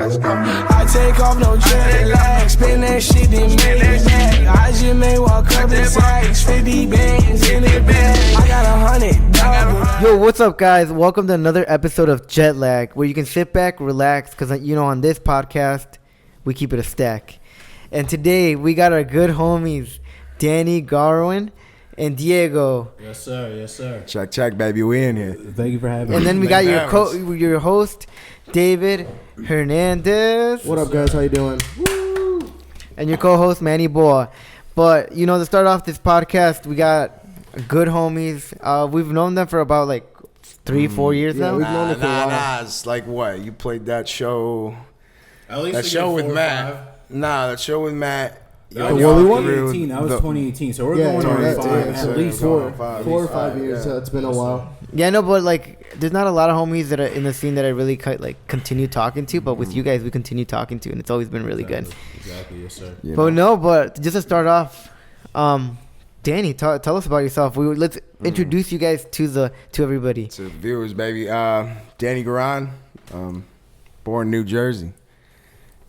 Let's go. I take off no jet lag, spin that shit then make it back. I just may walk up in tags, 50 bands in it bag. I got 100. Yo, what's up, guys? Welcome to another episode of Jet Lag, where you can sit back, relax, because, you know, on this podcast, we keep it a stack. And today, we got our good homies, Danny Garwin and Diego. Yes, sir. Yes, sir. Check, baby. We in here. Thank you for having me. And then we got your host, David Hernandez. What up, guys? How you doing? Woo! And your co-host, Manny Boa. But, you know, to start off this podcast, we got good homies. We've known them for about, 3-4 years now. We've known them for a while. Nah. It's like what? You played that show. At least That show with Matt. That show with Matt. That was 2018. That was 2018. So we're going on 5, at least 4 or 5 years. It's been a while. Yeah, no, but there's not a lot of homies that are in the scene that I really continue talking to. But with you guys, we continue talking to, and it's always been really good. Exactly, yes, sir. But just to start off, Danny, tell us about yourself. Let's introduce you guys to everybody. To the viewers, baby. Danny Garan, born in New Jersey.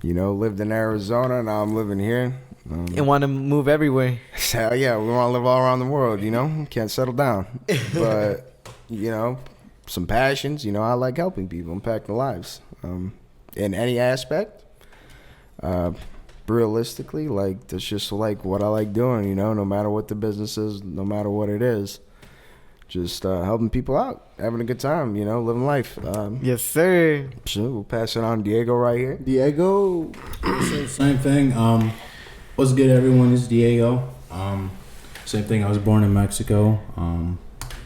You know, lived in Arizona. Now I'm living here. And want to move everywhere. Hell yeah, we want to live all around the world, you know? Can't settle down. But, you know, some passions. You know, I like helping people, impacting lives. In any aspect. Realistically, that's just what I like doing, you know? No matter what the business is, no matter what it is. Just helping people out, having a good time, you know, living life. Yes, sir. Sure, we'll pass it on to Diego right here. Diego. Same thing. What's good, everyone? This is Diego. Same thing. I was born in Mexico.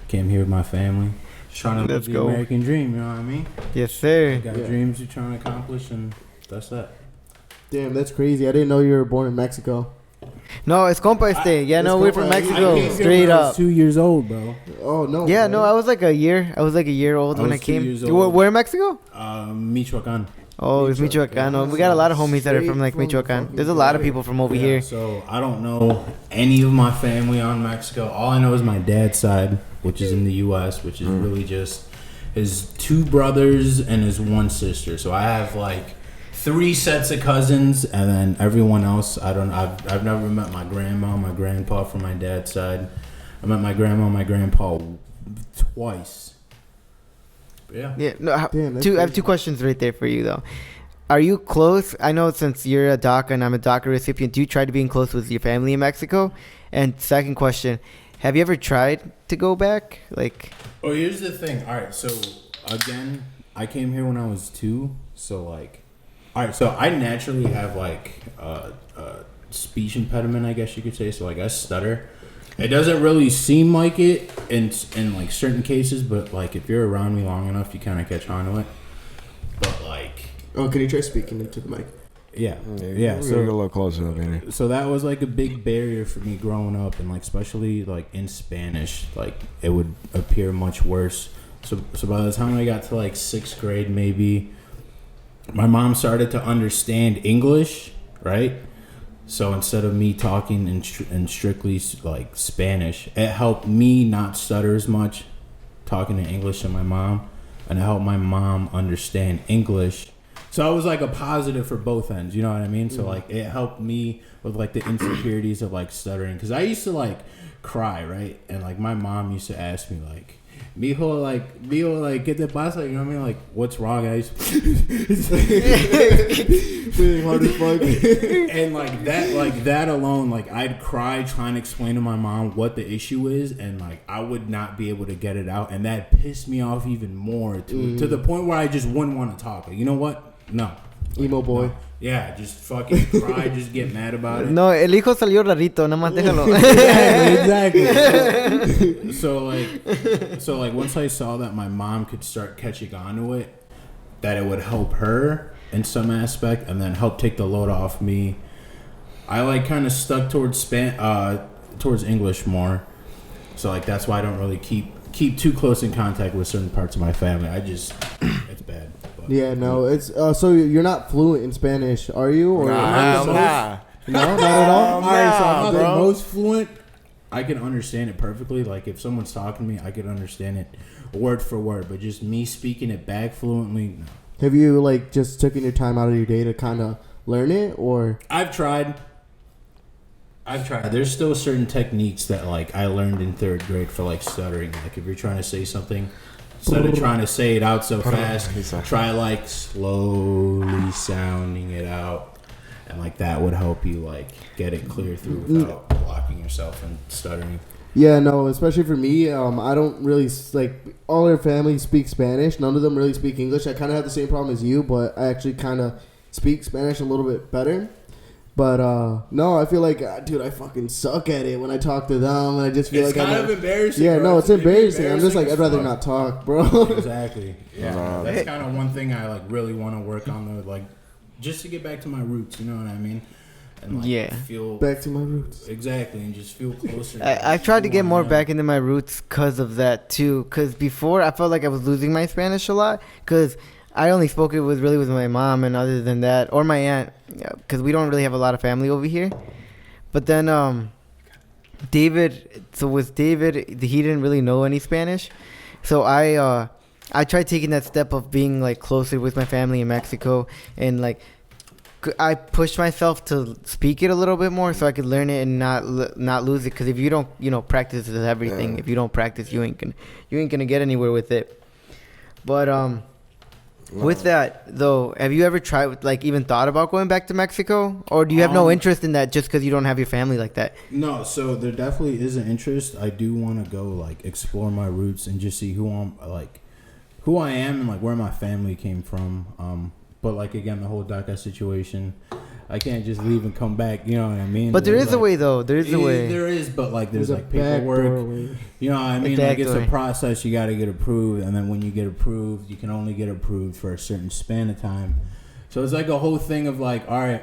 Came here with my family. Just trying to live the American dream, you know what I mean? Yes, sir. Got dreams you're trying to accomplish, and that's that. Damn, that's crazy. I didn't know you were born in Mexico. No, it's compa este. Yeah, no, we're from Mexico. I Straight when I was up. 2 years old, bro. Oh, no. Yeah, man. no, I was a year. I was a year old when I was 2 came. years old. Where in Mexico? Michoacan. Oh, it's Michoacan. We got a lot of homies that are from Michoacan. There's a lot of people from over here. So I don't know any of my family on Mexico. All I know is my dad's side, which is in the U.S., which is really just his 2 brothers and his 1 sister. So I have 3 sets of cousins, and then everyone else. I've never met my grandma, my grandpa from my dad's side. I met my grandma, and my grandpa twice. Yeah. Yeah. No. Damn, I have 2 questions right there for you though. Are you close? I know since you're a DACA and I'm a DACA recipient, do you try to be close with your family in Mexico? And second question, have you ever tried to go back? Oh, here's the thing. All right. So again, I came here when I was 2. So all right. So I naturally have a speech impediment, I guess you could say. So I stutter. It doesn't really seem like it in certain cases, but if you're around me long enough, you kind of catch on to it. But Oh, can you try speaking into the mic? Yeah. So a little closer up in here. So that was a big barrier for me growing up, and especially in Spanish, it would appear much worse. So by the time I got to 6th grade, maybe, my mom started to understand English, right? So instead of me talking in strictly Spanish, it helped me not stutter as much talking in English to my mom, and it helped my mom understand English. So it was a positive for both ends, you know what I mean? So it helped me with the insecurities of stuttering, because I used to cry, right? And my mom used to ask me mijo, ¿qué te pasa? You know what I mean? What's wrong? And I used to really hard as fuck. And that alone, I'd cry trying to explain to my mom what the issue is, and I would not be able to get it out, and that pissed me off even more to the point where I just wouldn't want to talk. You know what? No. Emo boy. No. Yeah, just fucking cry, just get mad about it. No, el hijo salió rarito, nada más déjalo. Exactly. So once I saw that my mom could start catching on to it, that it would help her in some aspect, and then help take the load off me, I kind of stuck towards towards English more. So that's why I don't really keep too close in contact with certain parts of my family. It's bad. Yeah, no, it's so you're not fluent in Spanish, are you? Or Nah. No, not at all. All right, so I'm not the most fluent. I can understand it perfectly. If someone's talking to me, I can understand it word for word. But just me speaking it back fluently, no. Have you like just taken your time out of your day to kind of learn it, or? I've tried. There's still certain techniques that like I learned in 3rd grade for like stuttering. Like if you're trying to say something, instead of trying to say it out so fast, try like slowly sounding it out, and like that would help you like get it clear through without blocking yourself and stuttering. Yeah, no, especially for me, I don't really like all our family speaks Spanish. None of them really speak English. I kind of have the same problem as you, but I actually kind of speak Spanish a little bit better. But no, I feel like, dude, I fucking suck at it when I talk to them, and I just feel It's like kind I'm of embarrassing. yeah, bro. no, it's embarrassing. I'm just like, as I'd rather fuck. not talk, bro. Exactly. Yeah, that's kind of one thing I like really want to work on though, like just to get back to my roots. You know what I mean? And like feel Back to my roots. exactly, and just feel closer. I tried to get more back. back into my roots because of that too. Because before I felt like I was losing my Spanish a lot. Because I only spoke it with my mom, and other than that, or my aunt. Because we don't really have a lot of family over here. But then David. So with David, he didn't really know any Spanish. So I tried taking that step of being like closer with my family in Mexico, and like I pushed myself to speak it a little bit more so I could learn it and not lose it. Because if you don't, practice is everything. Yeah. If you don't practice, you ain't gonna get anywhere with it. But with that though, have you ever tried, like, even thought about going back to Mexico, or do you have no interest in that just because you don't have your family like that? No, so there definitely is an interest. I do want to go like explore my roots and just see who I am and like where my family came from. But like again, the whole DACA situation, I can't just leave and come back. You know what I mean? But there is like, a way though. There is a way. There is, but like there's a like back paperwork. doorway. You know what I mean? Back Like it's door. a process. You got to get approved, and then when you get approved, you can only get approved for a certain span of time. So it's like a whole thing of like, all right,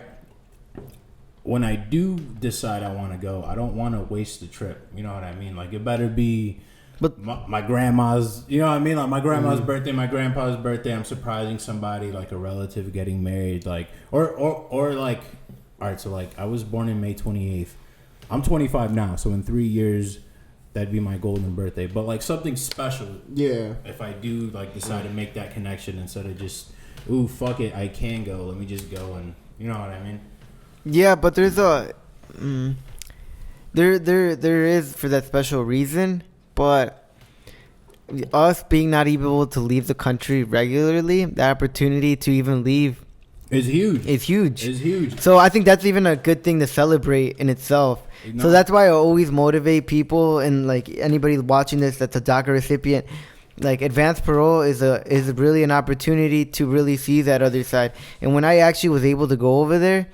when I do decide I want to go, I don't want to waste the trip. You know what I mean? Like it better be. But- my grandma's, you know what I mean? Like my grandma's birthday, my grandpa's birthday, I'm surprising somebody, like a relative getting married, like, or like, all right, so like I was born in May 28th. I'm 25 now, so in 3 years, that'd be my golden birthday. But like something special, Yeah. if I do like decide to make that connection instead of just, ooh, fuck it, I can go, let me just go, and you know what I mean? Yeah, but there's a there is for that special reason, but us being not able to leave the country regularly, the opportunity to even leave It's huge. is huge. It's huge. So I think that's even a good thing to celebrate in itself. No. So that's why I always motivate people, and like anybody watching this that's a DACA recipient, like advanced parole is really an opportunity to really see that other side. And when I actually was able to go over there,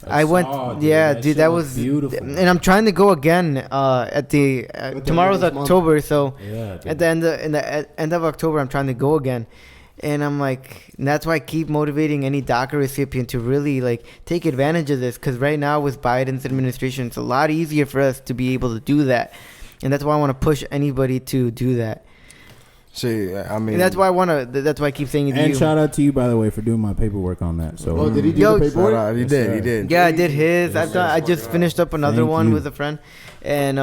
I went, saw, yeah, that dude, shit that was was beautiful. And I'm trying to go again at the tomorrow's end of this month. October, so Yeah, dude. at the end of October, I'm trying to go again. And I'm like, and that's why I keep motivating any DACA recipient to really like take advantage of this, because right now with Biden's administration, it's a lot easier for us to be able to do that, and that's why I want to push anybody to do that. See, I mean, And that's why I want to. That's why I keep saying it to And you. shout out to you, by the way, for doing my paperwork on that. So, Oh, did he do Yo, the shout paperwork? out. He Yes, did. sir. He did. Yeah, I did his. Yes, I just finished up another Thank one you. with a friend, and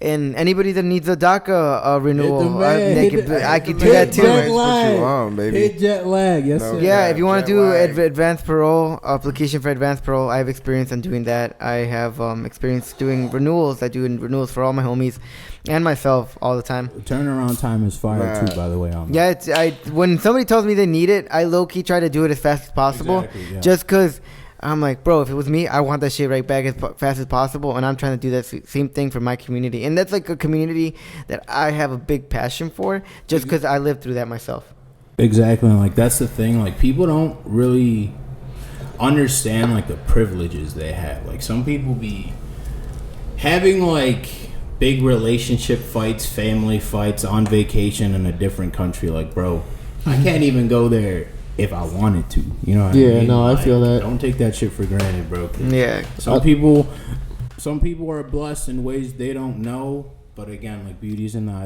anybody that needs a DACA renewal, I could do that too. Jet lag. Put you on, baby. Hit jet lag, yes No. sir. Yeah, if you want to jet do lag. advanced parole, application for advanced parole, I have experience in doing that. I have experience doing renewals. I do renewals for all my homies and myself all the time. Turnaround time is fire Nah. too, by the way. On Yeah, when somebody tells me they need it, I low key try to do it as fast as possible, Exactly, yeah. just because I'm like, bro, if it was me, I want that shit right back as fast as possible, and I'm trying to do that same thing for my community, and that's like a community that I have a big passion for, just because I lived through that myself. Exactly, and like that's the thing. Like people don't really understand like the privileges they have. Like some people be having like big relationship fights, family fights on vacation in a different country. Like, bro, I can't even go there if I wanted to. You know what I Yeah, mean? no, I Like, feel that. Don't take that shit for granted, bro. 'Cause Yeah, Some people are blessed in ways they don't know. But again, like beauty's in the eye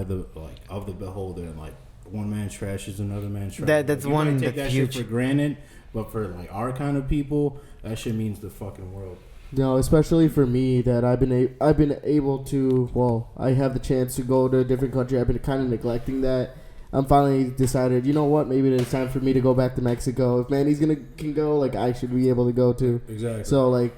of the beholder. And like one man's trash is another man's trash. That's Like, you one might take that's that huge. shit for granted, but for like our kind of people, that shit means the fucking world. No, especially for me that I've been able to. Well, I have the chance to go to a different country. I've been kind of neglecting that. I'm finally decided. You know what? Maybe it's time for me to go back to Mexico. If Manny's can go, like I should be able to go too. Exactly. So like,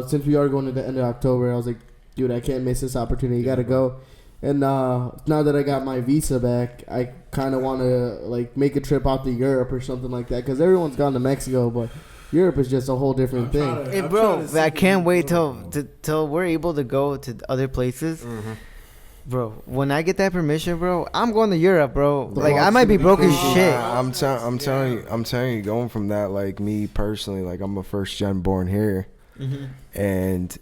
since we are going to the end of October, I was like, dude, I can't miss this opportunity. Got to go. And now that I got my visa back, I kind of want to like make a trip out to Europe or something like that. Because everyone's gone to Mexico, but Europe is just a whole different thing. Hey, bro, I can't wait till we're able to go to other places. Mm-hmm. Bro, when I get that permission, bro, I'm going to Europe, bro. The Like I boss might be gonna be broke as crazy. shit. I'm telling you, going from that, like me personally, like I'm a first gen born here, and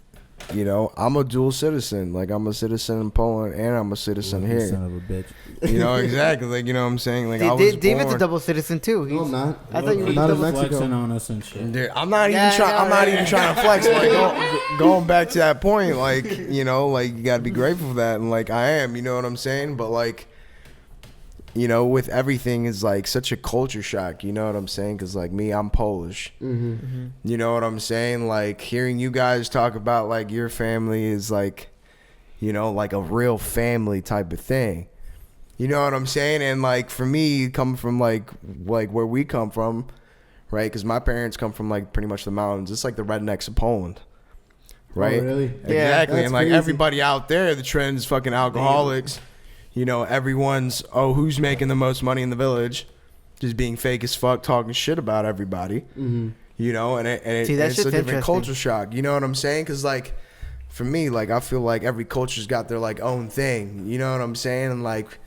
you know I'm a dual citizen. Like I'm a citizen in Poland and I'm a citizen Lucky here. Son of a bitch. You know exactly. Like you know what I'm saying. Like I was David's a born. double citizen too. No, I'm not. I thought you were Not in double. Mexico. Flexing on us and shit. Dude, I'm not Yeah, even trying. I know, I'm not right? even trying to flex. Like going back to that point, like you know, like you gotta be grateful for that, and like I am. You know what I'm saying? But like, you know, with everything is like such a culture shock. You know what I'm saying? Because like me, I'm Polish. Mm-hmm. You know what I'm saying? Like hearing you guys talk about like your family is like, you know, like a real family type of thing. You know what I'm saying? And like for me, coming from like where we come from, right? Because my parents come from like pretty much the mountains. It's like the rednecks of Poland, right? Oh, really? Yeah, Exactly. that's And like crazy. everybody out there, the trend is fucking alcoholics. You know, everyone's who's making the most money in the village, just being fake as fuck, talking shit about everybody. Mm-hmm. You know, and See, that it's a shit's different interesting. culture shock. You know what I'm saying? Because like, for me, like I feel like every culture's got their like own thing. You know what I'm saying? And like,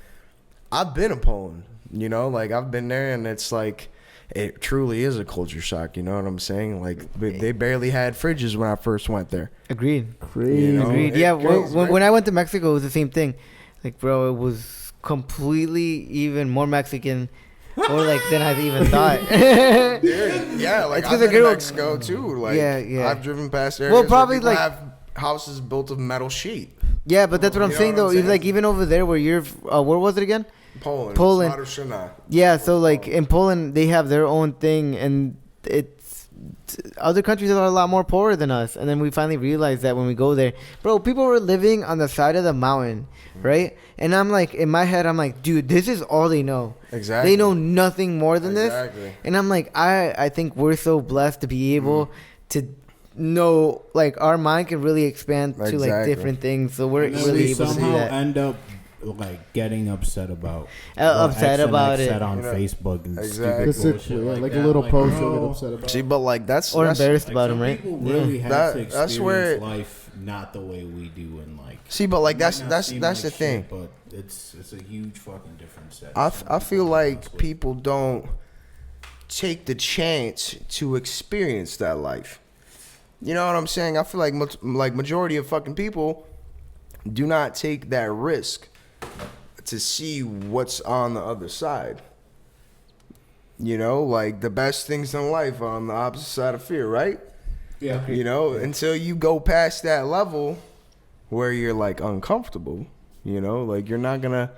I've been in Poland. You know, like I've been there, and it's like, it truly is a culture shock. You know what I'm saying? Like they barely had fridges when I first went there. Agreed. Crazy. You know? Agreed. it Yeah, goes, when, right? when I went to Mexico, it was the same thing. Like, bro, it was completely even more Mexican, or like than I even thought. Dude, yeah, like It's 'cause I've the been to girl- Mexico too. Like, Yeah. I've driven past areas Well, probably, where people like- have houses built of metal sheet. Yeah, but that's what I'm You know saying what though. I'm saying? Like even over there where you're, where was it again? Poland. Poland. Smarushina. Yeah, so like in Poland they have their own thing, and other countries are a lot more poorer than us. And then we finally realized that when we go there, bro, people were living on the side of the mountain, right? And I'm like, in my head, I'm like, dude, this is all they know. Exactly. They know nothing more than Exactly. this. And I'm like, I think we're so blessed to be able to know, like, our mind can really expand to like Exactly. different things. So we're And then really we able to do somehow that. end up like getting upset about Upset about it. said on You know, Facebook and exactly. stupid Specifically, bullshit yeah, like a that. little Like, post bro, you'll get upset about. See, but like that's Or that's- embarrassed like, about some him, right? people Yeah. really have That- to that's experience where- life not the way we do, and like. See, but like it that's might not that's seem that's like the thing. shit, but it's a huge fucking difference. that I some I feel people like balance with. people don't take the chance to experience that life. You know what I'm saying? I feel like majority of fucking people do not take that risk to see what's on the other side. You know, like the best things in life are on the opposite side of fear, right? Yeah. You know, until you go past that level where you're like uncomfortable, you know, like you're not gonna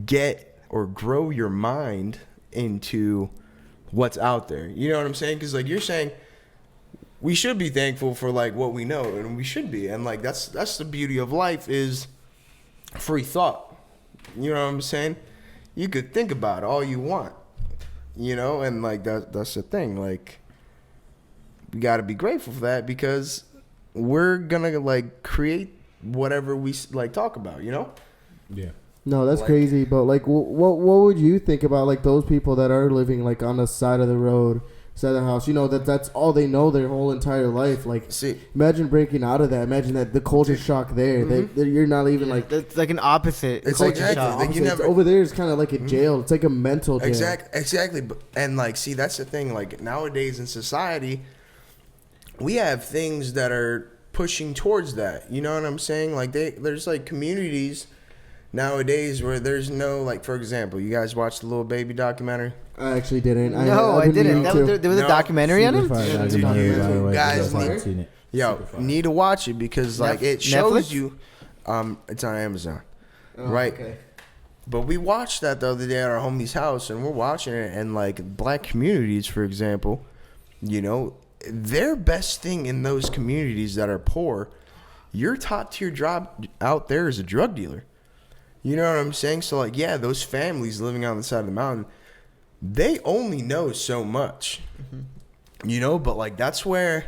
get or grow your mind into what's out there. You know what I'm saying? Because like you're saying, we should be thankful for like what we know, and we should be, and like that's the beauty of life is free thought. You know what I'm saying? You could think about it all you want, you know, and like that's the thing. Like we got to be grateful for that because we're gonna like create whatever we like talk about, you know. Yeah. No, that's Like- crazy. But like, what would you think about like those people that are living like on the side of the road, side of the house? You know that's all they know their whole entire life. Like, See, imagine breaking out of that. Imagine that the culture shock there. That you're not even like. That's like an opposite. It's culture exactly- shock. like, you It's never- over there is kind of like a jail. It's like a mental jail. exactly. And like, see, that's the thing. Like nowadays in society, we have things that are pushing towards that. You know what I'm saying? Like there's like communities nowadays where there's no like, for example, you guys watch the Little Baby documentary? I actually didn't. No, I've I been didn't. meaning That to. was, there was a No. documentary on Super him. fire Dude, documentary, you by the way, guys but need- that's seen it. Yo, Super fire. need to watch it because like it Netflix? shows you. It's on Amazon, Oh, right? okay. But we watched that the other day at our homie's house, and we're watching it, and like black communities, for example, you know, their best thing in those communities that are poor, your top tier job out there is a drug dealer. You know what I'm saying? So like, yeah, those families living on the side of the mountain, they only know so much. You know, but like that's where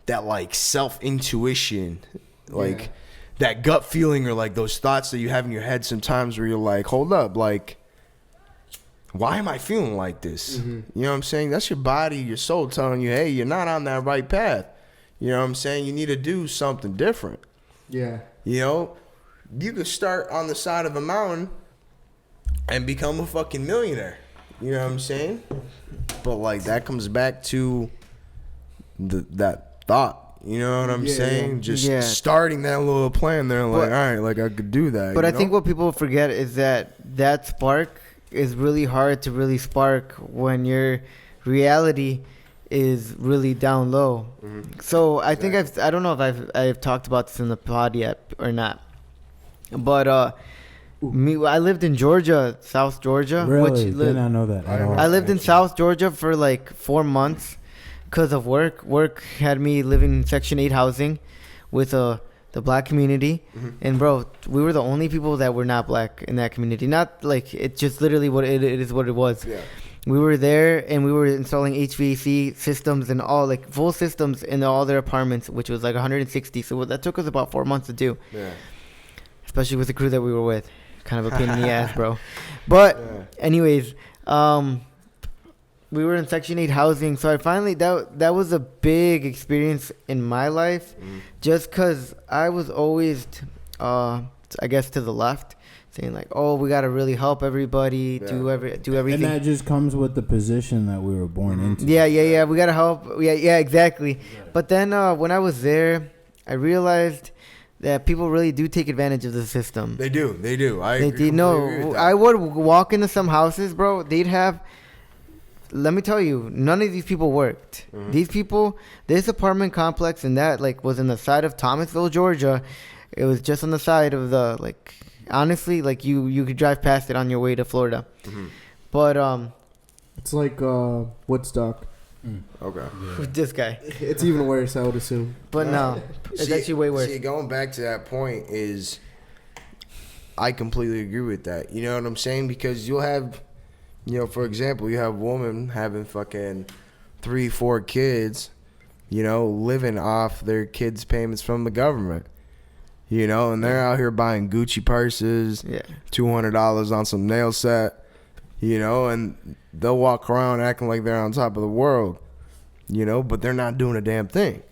that like self intuition, like that gut feeling, or like those thoughts that you have in your head sometimes where you're like, hold up, like, why am I feeling like this? You know what I'm saying? That's your body, your soul telling you, hey, you're not on that right path. You know what I'm saying? You need to do something different. Yeah. You know, you could start on the side of a mountain and become a fucking millionaire. You know what I'm saying? But like that comes back to that thought. You know what I'm saying? Just starting that little plan there, like, all right, like I could do that. But I think what people forget is that spark is really hard to really spark when your reality is really down low. So I think I don't know if I've talked about this in the pod yet or not. But I lived in Georgia, South Georgia. Really? Did not know that at all. I lived in South Georgia for like 4 months because of work. Work had me living in Section 8 housing with the black community. And bro, we were the only people that were not black in that community. Not like, it's just literally what it is what it was. Yeah. We were there and we were installing HVAC systems and all like full systems in all their apartments, which was like 160. So that took us about 4 months to do. Yeah. Especially with the crew that we were with. Kind of a pain in the ass, bro. But anyways, we were in Section 8 housing. So I finally, that was a big experience in my life. Just because I was always, I guess, to the left. Saying like, oh, we got to really help everybody, do everything. And that just comes with the position that we were born into. Yeah. We got to help. Yeah, exactly. But then when I was there, I realized that people really do take advantage of the system. They do. I agree with that. I would walk into some houses, bro. They'd have, let me tell you, none of these people worked. These people, this apartment complex and that like was on the side of Thomasville, Georgia. It was just on the side of the like, honestly, like you could drive past it on your way to Florida. But it's like Woodstock. Okay. With this guy. It's even worse, I would assume. But no, it's actually way worse. See, going back to that point is, I completely agree with that. You know what I'm saying? Because you'll have, you know, for example, you have a woman having fucking 3-4 kids, you know, living off their kids' payments from the government. You know, and they're out here buying Gucci purses, $200 on some nail set, you know, and they'll walk around acting like they're on top of the world, you know, but they're not doing a damn thing.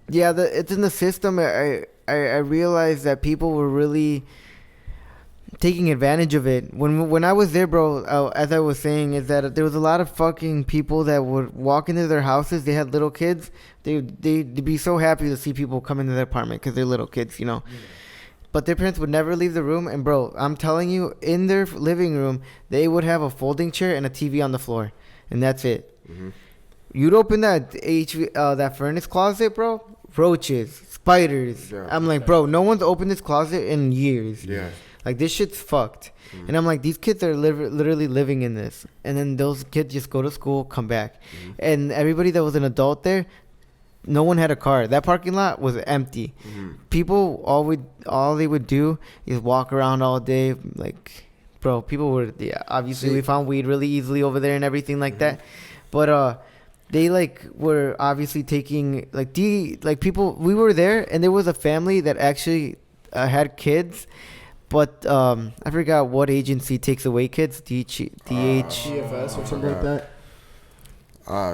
Yeah, it's in the system. I realized that people were really taking advantage of it. When I was there, bro, as I was saying, is that there was a lot of fucking people that would walk into their houses. They had little kids. They'd be so happy to see people come into their apartment because they're little kids, you know. Yeah. But their parents would never leave the room. And, bro, I'm telling you, in their living room, they would have a folding chair and a TV on the floor. And that's it. You'd open that furnace closet, bro, roaches, spiders. Yeah. I'm like, bro, no one's opened this closet in years. Yeah. Like, this shit's fucked. And I'm like, these kids are literally living in this. And then those kids just go to school, come back. And everybody that was an adult there, no one had a car. That parking lot was empty. People, all they would do is walk around all day. Like, bro, people were, obviously we found weed really easily over there and everything like that. But they, like, were obviously taking, people, we were there, and there was a family that actually had kids. But I forgot what agency takes away kids. DFS or something like that.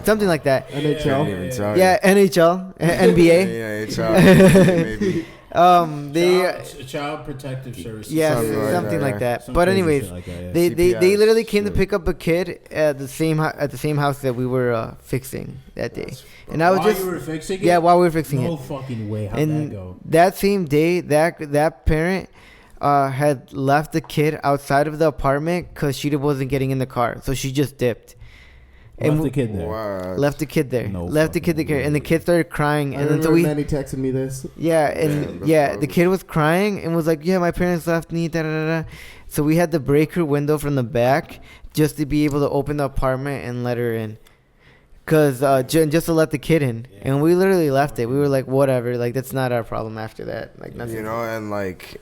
Something like that. NHL. Yeah, NHL, NBA. maybe. Child Protective Services. Yeah, something like that. But anyways, they literally came to pick up a kid at the same house that we were fixing that day. And I was while you were fixing it? Yeah, while we were fixing it. No fucking way. How'd and that go? That same day, that parent had left the kid outside of the apartment because she wasn't getting in the car, so she just dipped. Left the kid there. Wow. Left the kid there. No left the kid there, and the kid started crying. And then Manny texted me this. Yeah, and the kid was crying and was like, "Yeah, my parents left me." Da, da, da, da. So we had to break her window from the back just to be able to open the apartment and let her in, cause just to let the kid in. Yeah. And we literally left it. We were like, "Whatever, like that's not our problem." After that, like nothing. You know, and like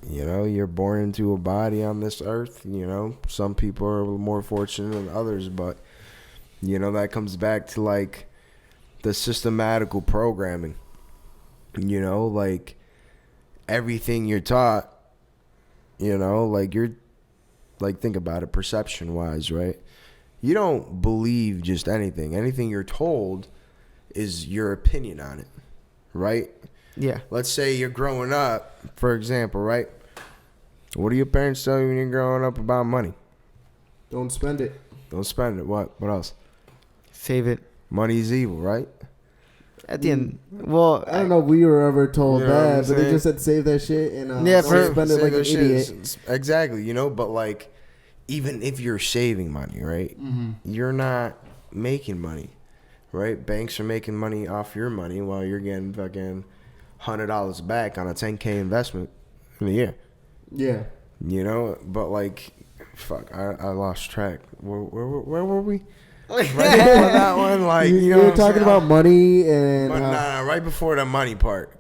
You know, you're born into a body on this earth. You know, some people are more fortunate than others, but, you know, that comes back to, like, the systematical programming. You know, like, everything you're taught, you know, like, you're, like, think about it perception-wise, right? You don't believe just anything. Anything you're told is your opinion on it, right? Yeah. Let's say you're growing up, for example, right? What do your parents tell you when you're growing up about money? Don't spend it. Don't spend it. What? What else? Save it. Money's evil, right? At the end, well, I don't know if we were ever told You know what I'm that, but they saying? just said save that shit and Yeah, don't for- spend it Save like that an shit. idiot. Exactly, you know, but like, even if you're saving money, right? You're not making money, right? Banks are making money off your money while you're getting fucking $100 back on a 10K investment in a year. Yeah. You know, but like, fuck, I lost track. Where were we? Right before that one, like, you know, were what I'm talking saying? about money and Nah, right before the money part.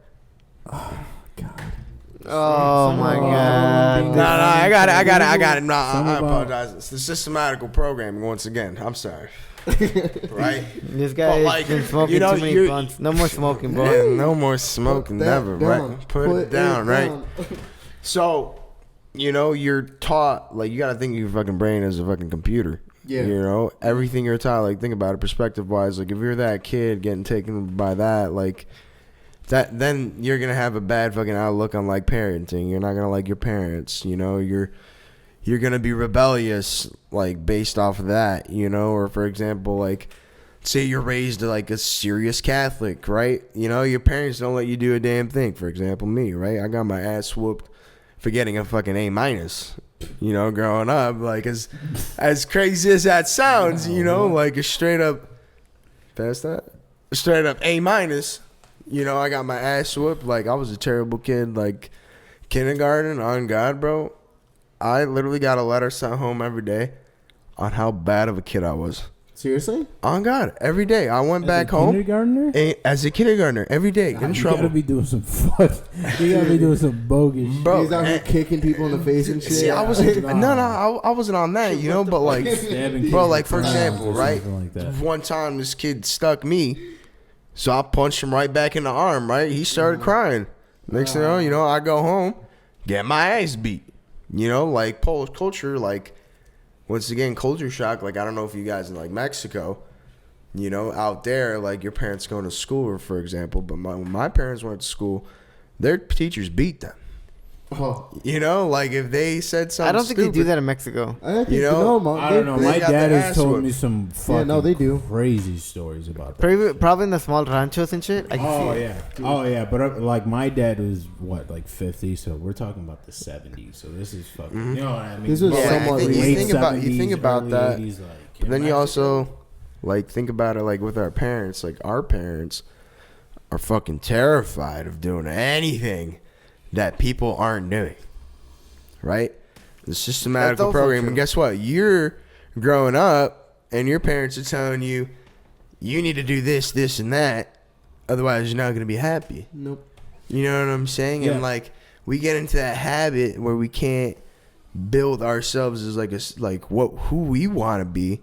oh my god. Nah, I got it. Nah, Some I about- apologize. It's the systematical programming once again. I'm sorry. Right? This guy But, has like, been smoking you know, too many you're- blunts. No more smoking, Yeah, bro. no more smoking, Put that never, down. right? Put it down, right? So, you know, you're taught, like, you got to think of your fucking brain as a fucking computer. Yeah. You know, everything you're taught, like, think about it perspective-wise. Like, if you're that kid getting taken by that, like, that, then you're going to have a bad fucking outlook on, like, parenting. You're not going to like your parents, you know? You're going to be rebellious, like, based off of that, you know? Or, for example, like, say you're raised like a serious Catholic, right? You know, your parents don't let you do a damn thing. For example, me, right? I got my ass whooped for getting a fucking A-, you know, growing up. Like, as crazy as that sounds, you know, like a straight up, past that? A straight up A-, you know, I got my ass whooped. Like, I was a terrible kid. Like, kindergarten, on God, bro. I literally got a letter sent home every day on how bad of a kid I was. Seriously? On God, every day. I went back home Kindergartner? as a kindergartner every day in You trouble. gotta be doing some fuck. You gotta be doing some bogus shit. Bro, He's out here and- kicking people in the face and shit. See, I wasn't. I wasn't on that, you know. But like, Stabbing bro, kids like with for knives example, or right? something like that. One time, this kid stuck me, so I punched him right back in the arm. Right, he started crying. Next thing you know, I go home, get my ass beat. You know, like Polish culture, like once again, culture shock. Like I don't know if you guys in like Mexico. You know, out there, like your parents going to school, for example. But when my parents went to school, their teachers beat them. Oh, You know, like if they said something I don't think they do stupid- that in Mexico. I think You know, Mom, I don't know. they My got dad their has ass told whooped. me some fucking no, they do. crazy stories about that. Probably in the small ranchos and shit. I can Oh see it. yeah, oh yeah. But like my dad was what, like 50, so we're talking about the 70s. So this is fucking. You know what I mean? This was But, Yeah, somewhat I think you late think about 70s, that, early 80s, like, but in then you Mexico. also like think about it like with our parents. Like our parents are fucking terrified of doing anything that people aren't doing. Right? The systematical That's also program. true. And guess what? You're growing up and your parents are telling you you need to do this, this, and that. Otherwise, you're not going to be happy. Nope. You know what I'm saying? Yeah. And like we get into that habit where we can't build ourselves as like who we want to be,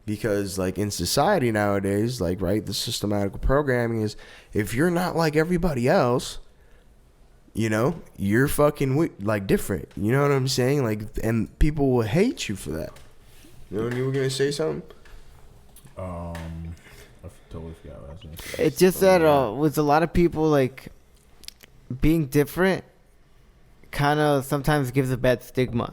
because like in society nowadays, like right, the systematical programming is if you're not like everybody else, you know, you're fucking like different. You know what I'm saying? Like, and people will hate you for that. You know, you were gonna say something. I totally forgot what I was gonna say. It's just that with a lot of people, like being different, kind of sometimes gives a bad stigma.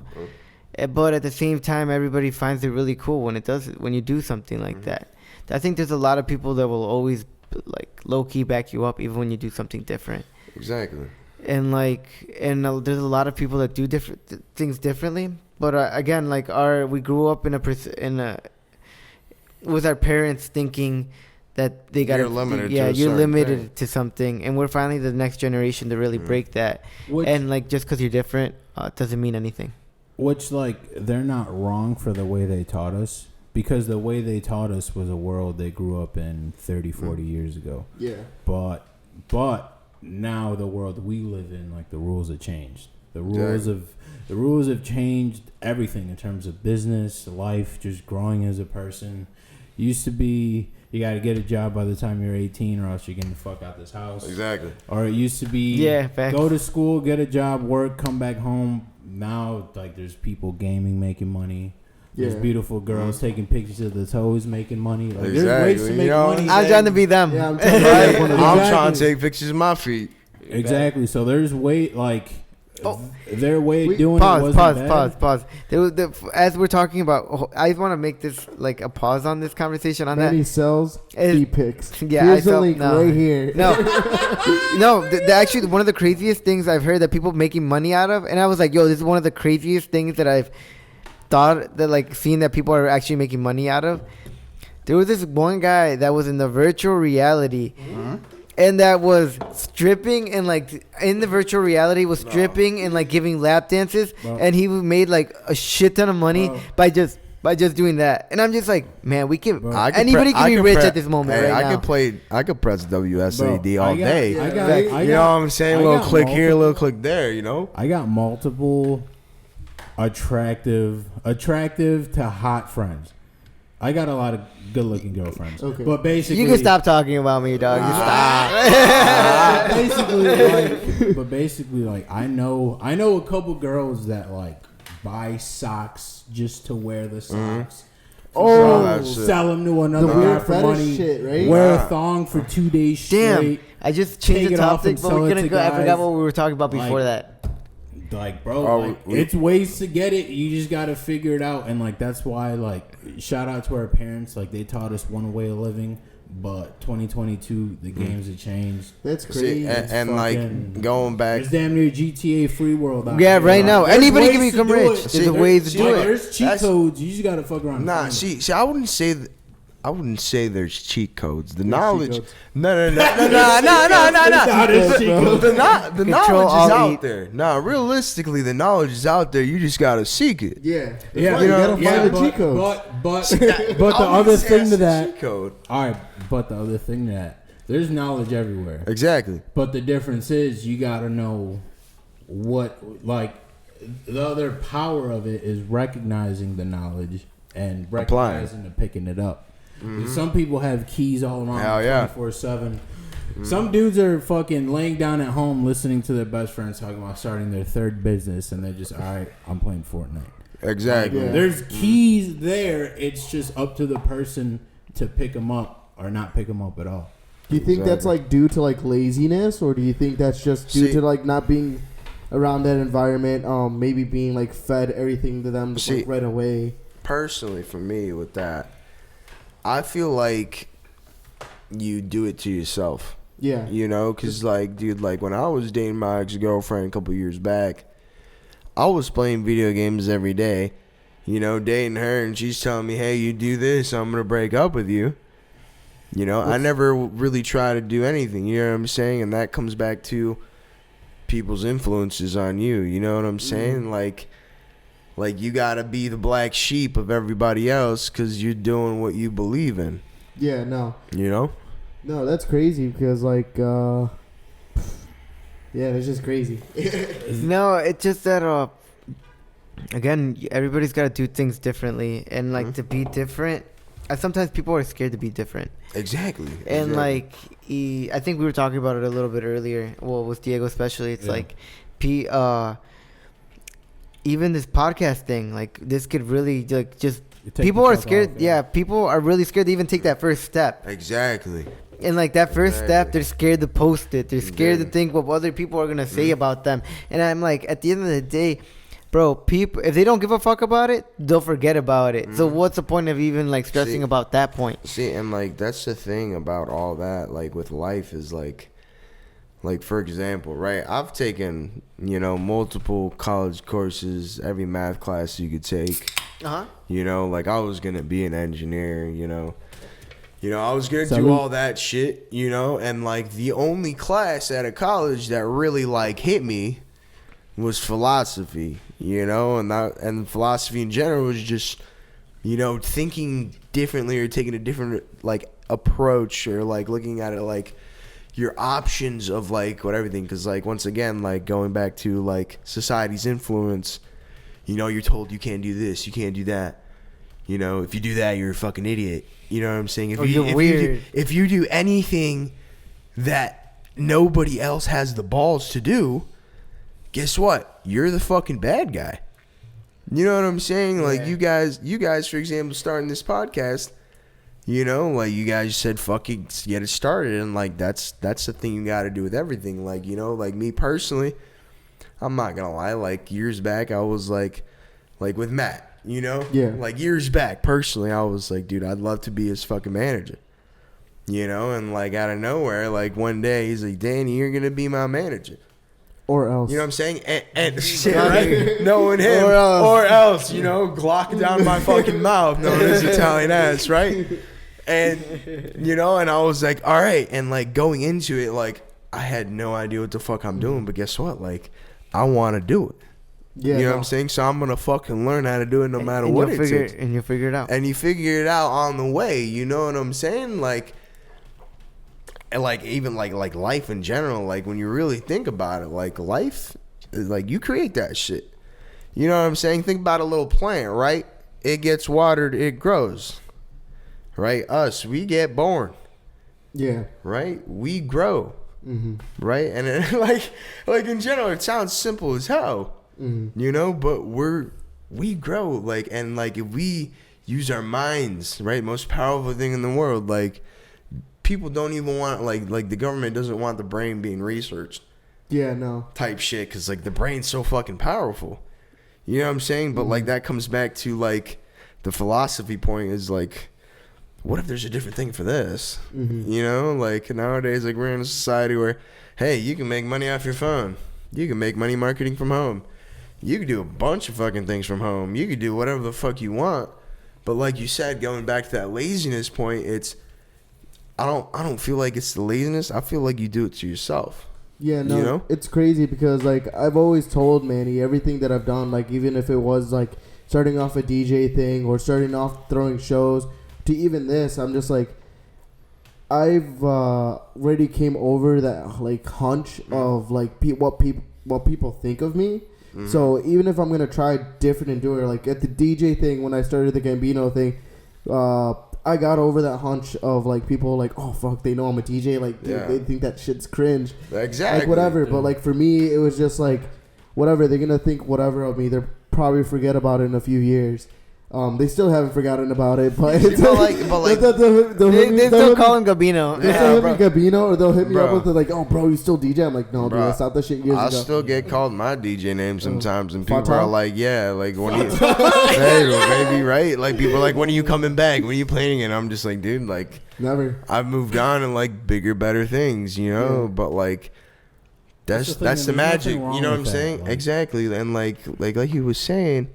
But at the same time, everybody finds it really cool when it does when you do something like that. I think there's a lot of people that will always like low key back you up even when you do something different. Exactly. And there's a lot of people that do different things differently. But again, like we grew up with our parents thinking that they got You're limited to yeah, a you're certain limited thing. to something, and we're finally the next generation to really break that. Which- And like just because you're different doesn't mean anything. Which, like, they're not wrong for the way they taught us, because the way they taught us was a world they grew up in 30, 40 years ago. Yeah. But now the world we live in, like, the rules have changed. The rules have changed everything in terms of business, life, just growing as a person. Used to be you got to get a job by the time you're 18 or else you're getting the fuck out this house. Exactly. Or it used to be facts. go to school, get a job, work, come back home. Now, like, there's people gaming, making money. There's Yeah. beautiful girls taking pictures of the toes, making money. Like, Exactly. there's ways to You make know, money. I'm trying to be them. Yeah, I'm trying to have one of those. I'm Exactly. trying to take pictures of my feet. Exactly. So there's their way of doing it Pause, wasn't bad. pause. As we're talking about, I just want to make this like a pause on this conversation on Manny that. sells Is- feet pics. Yeah, Here's I the felt- link no. right here. No, no. Actually, one of the craziest things I've heard that people making money out of, and I was like, yo, this is one of the craziest things that I've thought that like seen that people are actually making money out of. There was this one guy that was in the virtual reality. And that was stripping and like in the virtual reality was stripping and like giving lap dances, Bro. and he made like a shit ton of money Bro. by just doing that. And I'm just like, man, we can. Bro. Anybody can be rich at this moment Hey, right now. I could press WSAD Bro, all day. I You got, Right. I know got, what I'm saying? I A little got click here, a multiple- little click there. You know. I got multiple attractive to hot friends. I got a lot of good-looking girlfriends. Okay. But basically, You can stop talking about me, dog. Just stop. basically, like I know a couple girls that like buy socks just to wear the socks. Oh, that shit. Sell them to another The guy weird for fetish money. shit, right? Wear Nah. a thong for 2 days Damn, straight. I just changed Take the it off topic, and but sell we're it gonna to go. I forgot guys. what we were talking about before Like- that. Like, bro, Oh, like, we- it's ways to get it. You just got to figure it out. And, like, that's why, like, shout out to our parents. Like, they taught us one way of living. But 2022, the games have changed. That's See, crazy. and like fucking- going back. It's damn near GTA free world out Yeah, there. right now. There's Anybody can ways to become do rich. it. There's ways to see, do like, it. There's cheat That's- codes. You just got to fuck around. and Nah, find them. see, I wouldn't say that. I wouldn't say there's cheat codes. The cheat knowledge. codes. No. Nah, there's cheat codes. The Control, knowledge is alt, out eat. there. Nah, realistically, the knowledge is out there. You just gotta seek it. Yeah. Yeah, You gotta find the cheat codes. but the other thing to that. Cheat code. All right, but the other thing to that. There's knowledge everywhere. Exactly. But the difference is you got to know what, like, the other power of it is recognizing the knowledge and Applying. recognizing and picking it up. Some people have keys all around Hell yeah. 24/7. Some dudes are fucking laying down at home listening to their best friends talking about starting their third business, and they're just, all right, I'm playing Fortnite. Exactly. Yeah. There's keys there. It's just up to the person to pick them up or not pick them up at all. Do you think that's Exactly. like due to like laziness, or do you think that's just due See- to like not being around that environment? Maybe being like fed everything to them See- like, right away. Personally, for me, with that, I feel like you do it to yourself. Yeah. You know, because, like, dude, like, when I was dating my ex-girlfriend a couple years back, I was playing video games every day, you know, dating her, and she's telling me, hey, you do this, I'm going to break up with you. You know, I never really try to do anything, you know what I'm saying? And that comes back to people's influences on you, you know what I'm saying? Like, you got to be the black sheep of everybody else because you're doing what you believe in, Yeah. No. you know? No, that's crazy because like, yeah, it's just crazy. No, it's just that again, everybody's got to do things differently, and like to be different. Sometimes people are scared to be different, Exactly. and exactly. like I think we were talking about it a little bit earlier. Well, with Diego especially, it's Yeah. like even this podcast thing, like this could really like just You take people are yourself scared. off, Yeah, people are really scared to even take that first step. Exactly. And like that first step, Exactly. they're scared to post it. They're scared to Exactly. think what other people are gonna say about them. And I'm like, at the end of the day, bro, people if they don't give a fuck about it, they'll forget about it. So what's the point of even like stressing See- about that point? See, and like that's the thing about all that, like with life is like for example, right? I've taken, you know, multiple college courses, every math class you could take. Uh-huh. You know, like I was gonna be an engineer, you know. I was gonna do Salute. all that shit, you know, and like the only class at a college that really like hit me was philosophy, you know, and philosophy in general was just, you know, thinking differently or taking a different like approach or like looking at it like, your options of like what everything, because like once again, like going back to like society's influence, you know, you're told you can't do this, you can't do that. You know, if you do that, you're a fucking idiot. You know what I'm saying? If you do anything that nobody else has the balls to do, guess what? You're the fucking bad guy. You know what I'm saying? Like you guys, for example, starting this podcast, you know, like you guys said, fucking get it started, and like that's the thing you got to do with everything. Like, you know, like me personally, I'm not gonna lie. Like years back, I was like with Matt. You know? Yeah. Like years back, personally, I was like, dude, I'd love to be his fucking manager. You know? And like out of nowhere, like one day, he's like, Danny, you're going to be my manager. Or else. You know what I'm saying? And shit, right? Knowing him. Or else, you know, Glock down my fucking mouth, knowing his Italian ass, right? And, you know, and I was like, all right. And like going into it, like, I had no idea what the fuck I'm doing. But guess what? Like, I want to do it. Yeah, you know what I'm saying? So I'm going to fucking learn how to do it no matter what it takes. And you'll figure it out. And you figure it out on the way. You know what I'm saying? Like, and like even like life in general, like when you really think about it, like life, like you create that shit. You know what I'm saying? Think about a little plant, right? It gets watered, it grows. Right? Us, we get born. Yeah. Right? We grow. Mm-hmm. Right? And it, like in general, it sounds simple as hell. Mm-hmm. You know, but we grow, like, and like if we use our minds, right, most powerful thing in the world, like people don't even want, like the government doesn't want the brain being researched. Yeah, no. Type shit, because like the brain's so fucking powerful. You know what I'm saying? But like that comes back to like the philosophy point is like, what if there's a different thing for this? Mm-hmm. You know, like nowadays, like we're in a society where, hey, you can make money off your phone. You can make money marketing from home. You could do a bunch of fucking things from home. You could do whatever the fuck you want. But like you said, going back to that laziness point, it's I don't feel like it's the laziness. I feel like you do it to yourself. Yeah, no, you know? It's crazy because like I've always told Manny everything that I've done, like even if it was like starting off a DJ thing or starting off throwing shows to even this, I'm just like I've already came over that like hunch of like what people think of me. Mm-hmm. So even if I'm gonna try different and do it, like at the DJ thing when I started the Gambino thing, I got over that hunch of like people like, oh fuck, they know I'm a DJ, like they think that shit's cringe, exactly, like whatever. But like for me, it was just like whatever, they're gonna think whatever of me. They'll probably forget about it in a few years. They still haven't forgotten about it, but it's they'll still call him Gambino. They'll still hit me Gambino, or they'll hit me up with the like, oh bro, you still DJ? I'm like, no, dude, I stopped that shit years ago. I still get called my DJ name sometimes, and people Fatal? are like, yeah, like when you, hey, maybe right? Like people are like, when are you coming back? When are you playing? And I'm just like, dude, like never. I've moved on and like bigger, better things, you know. Yeah. But like that's the magic, you know what I'm saying? Like. Exactly, and like he was saying.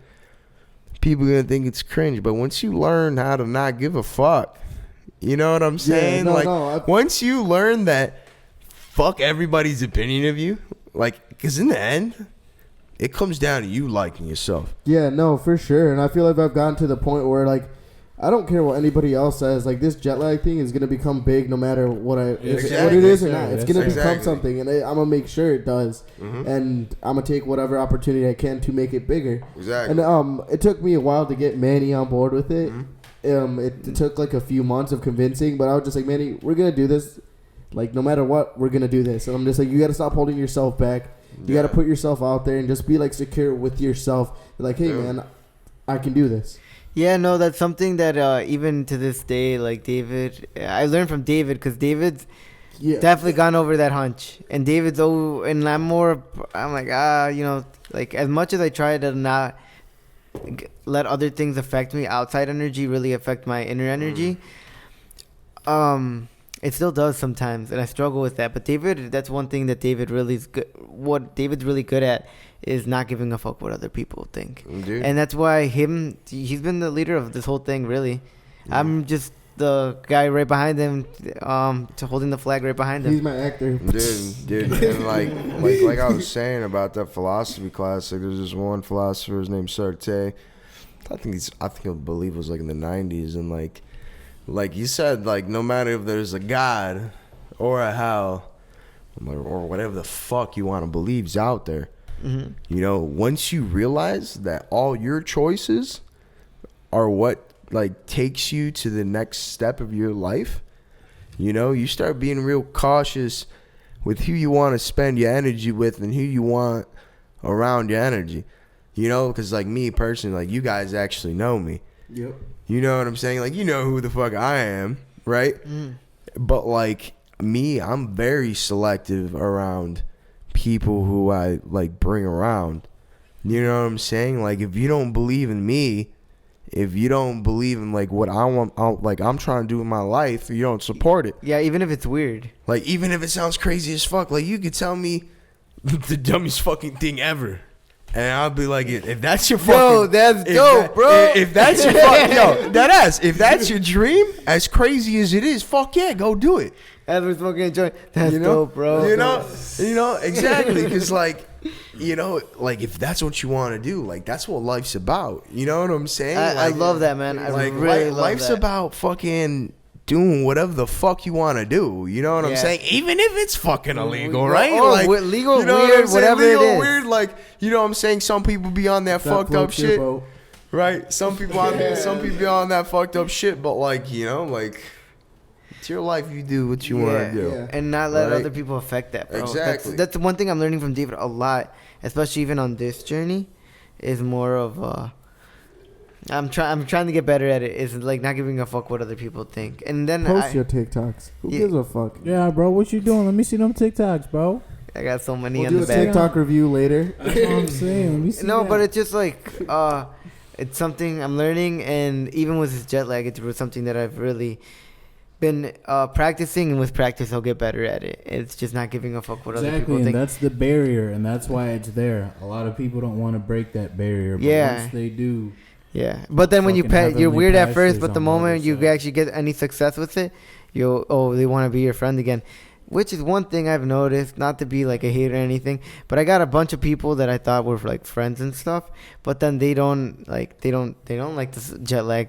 People are gonna think it's cringe, but once you learn how to not give a fuck, you know what I'm saying? Once you learn that fuck everybody's opinion of you, like, because in the end, it comes down to you liking yourself. Yeah, no, for sure. And I feel like I've gotten to the point where like I don't care what anybody else says. Like this jet lag thing is gonna become big no matter what what it is or not. It's gonna become something, and I'm gonna make sure it does. Mm-hmm. And I'm gonna take whatever opportunity I can to make it bigger. Exactly. And it took me a while to get Manny on board with it. Mm-hmm. It took like a few months of convincing, but I was just like, Manny, we're gonna do this. Like no matter what, we're gonna do this. And I'm just like, you gotta stop holding yourself back. You gotta put yourself out there and just be like secure with yourself. Like, hey man, I can do this. Yeah, no, that's something that even to this day, like David, I learned from David because David's definitely gone over that hunch. And David's and I'm like, you know, like as much as I try to not let other things affect me, outside energy really affect my inner energy, it still does sometimes. And I struggle with that. But David, that's one thing that David really is good. What David's really good at is not giving a fuck what other people think. Dude. And that's why he's been the leader of this whole thing, really. I'm just the guy right behind him, to holding the flag right behind him. He's my actor. Dude. And like I was saying about that philosophy class, like there's this one philosopher, his name's Sartre. I think believe it was like in the 90s, and like you said, like no matter if there's a God or a hell, or whatever the fuck you want to believe's out there. Mm-hmm. You know, once you realize that all your choices are what like takes you to the next step of your life, you know, you start being real cautious with who you want to spend your energy with and who you want around your energy. You know, because like me personally, like you guys actually know me. Yep. You know what I'm saying? Like, you know who the fuck I am, right? But like me, I'm very selective around people who I like bring around. You know what I'm saying? Like, if you don't believe in me, if you don't believe in like what I want, like I'm trying to do in my life, you don't support it. Yeah, even if it's weird. Like, even if it sounds crazy as fuck, like you could tell me the dumbest fucking thing ever. And I'll be like, if that's your fucking... Yo, that's dope, bro. If that's your fucking... Yo, that ass. If that's your dream, as crazy as it is, fuck yeah, go do it. As we're smoking a joint. That's You know? dope, bro. You know, exactly. Because, like, you know, like, if that's what you want to do, like, that's what life's about. You know what I'm saying? I Like, love that, man. I like, really love life's that. about fucking doing whatever the fuck you want to do. You know what I'm Yeah. saying? Even if it's fucking illegal, Or- right? or Like, legal, you know weird, what I'm saying? whatever Legal, it is. weird, like, you know what I'm saying? Some people be on that fucked up floats your shit. boat. Right? Some people be on that fucked up shit, but like, you know, like, it's your life, you do what you want to do. Yeah. And not let Right? other people affect that, bro. Exactly. That's the one thing I'm learning from David a lot, especially even on this journey, is more of I'm trying to get better at it. Is like not giving a fuck what other people think. And then Post your TikToks. Who Yeah. gives a fuck? Yeah, bro, what you doing? Let me see them TikToks, bro. I got so many We'll on do the a back. TikTok review later. That's what I'm saying. Let me see No, that. but it's just like it's something I'm learning, and even with this jet lag, it's something that I've really been practicing, and with practice, I'll get better at it. It's just not giving a fuck what other Exactly, people and think. that's the barrier, and that's why it's there. A lot of people don't want to break that barrier, but Yeah. once they do, Yeah, but then when you Fucking you're heavenly weird at first, pastures but the on the other moment you side. actually get any success with it, they want to be your friend again. Which is one thing I've noticed, not to be like a hater or anything, but I got a bunch of people that I thought were like friends and stuff, but then they don't like this jet lag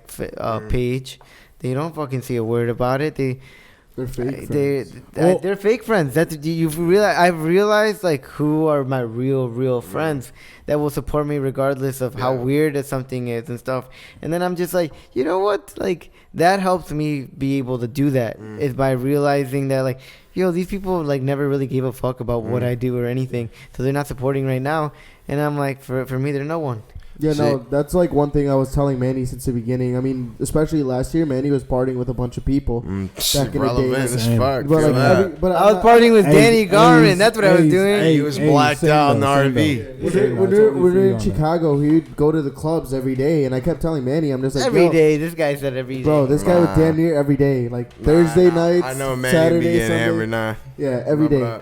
page. They don't fucking say a word about it. They're fake They friends. they're fake friends. That's I've realized like who are my real friends that will support me regardless of how Yeah. weird that something is and stuff. And then I'm just like, you know what? Like that helps me be able to do that is by realizing that like, these people like never really gave a fuck about what I do or anything, so they're not supporting right now. And I'm like, for me, they're no one. Yeah, no, Sick. that's like one thing I was telling Manny since the beginning. I mean, especially last year, Manny was partying with a bunch of people. Back in the relevant day. as Same. fuck. But Feel like, that. I was partying with Hey, Danny Garvin. hey, That's what I was hey, doing. He was blacked same out in the though, same RV. though. When Same, we're I totally feel in you on that. Chicago, he'd go to the clubs every day, and I kept telling Manny, I'm just like, Every yo, day. This guy said every day. bro, this guy was damn near every day, like Thursday nights, I know, man. Saturday, He be getting Sunday, hammered now. yeah, every day.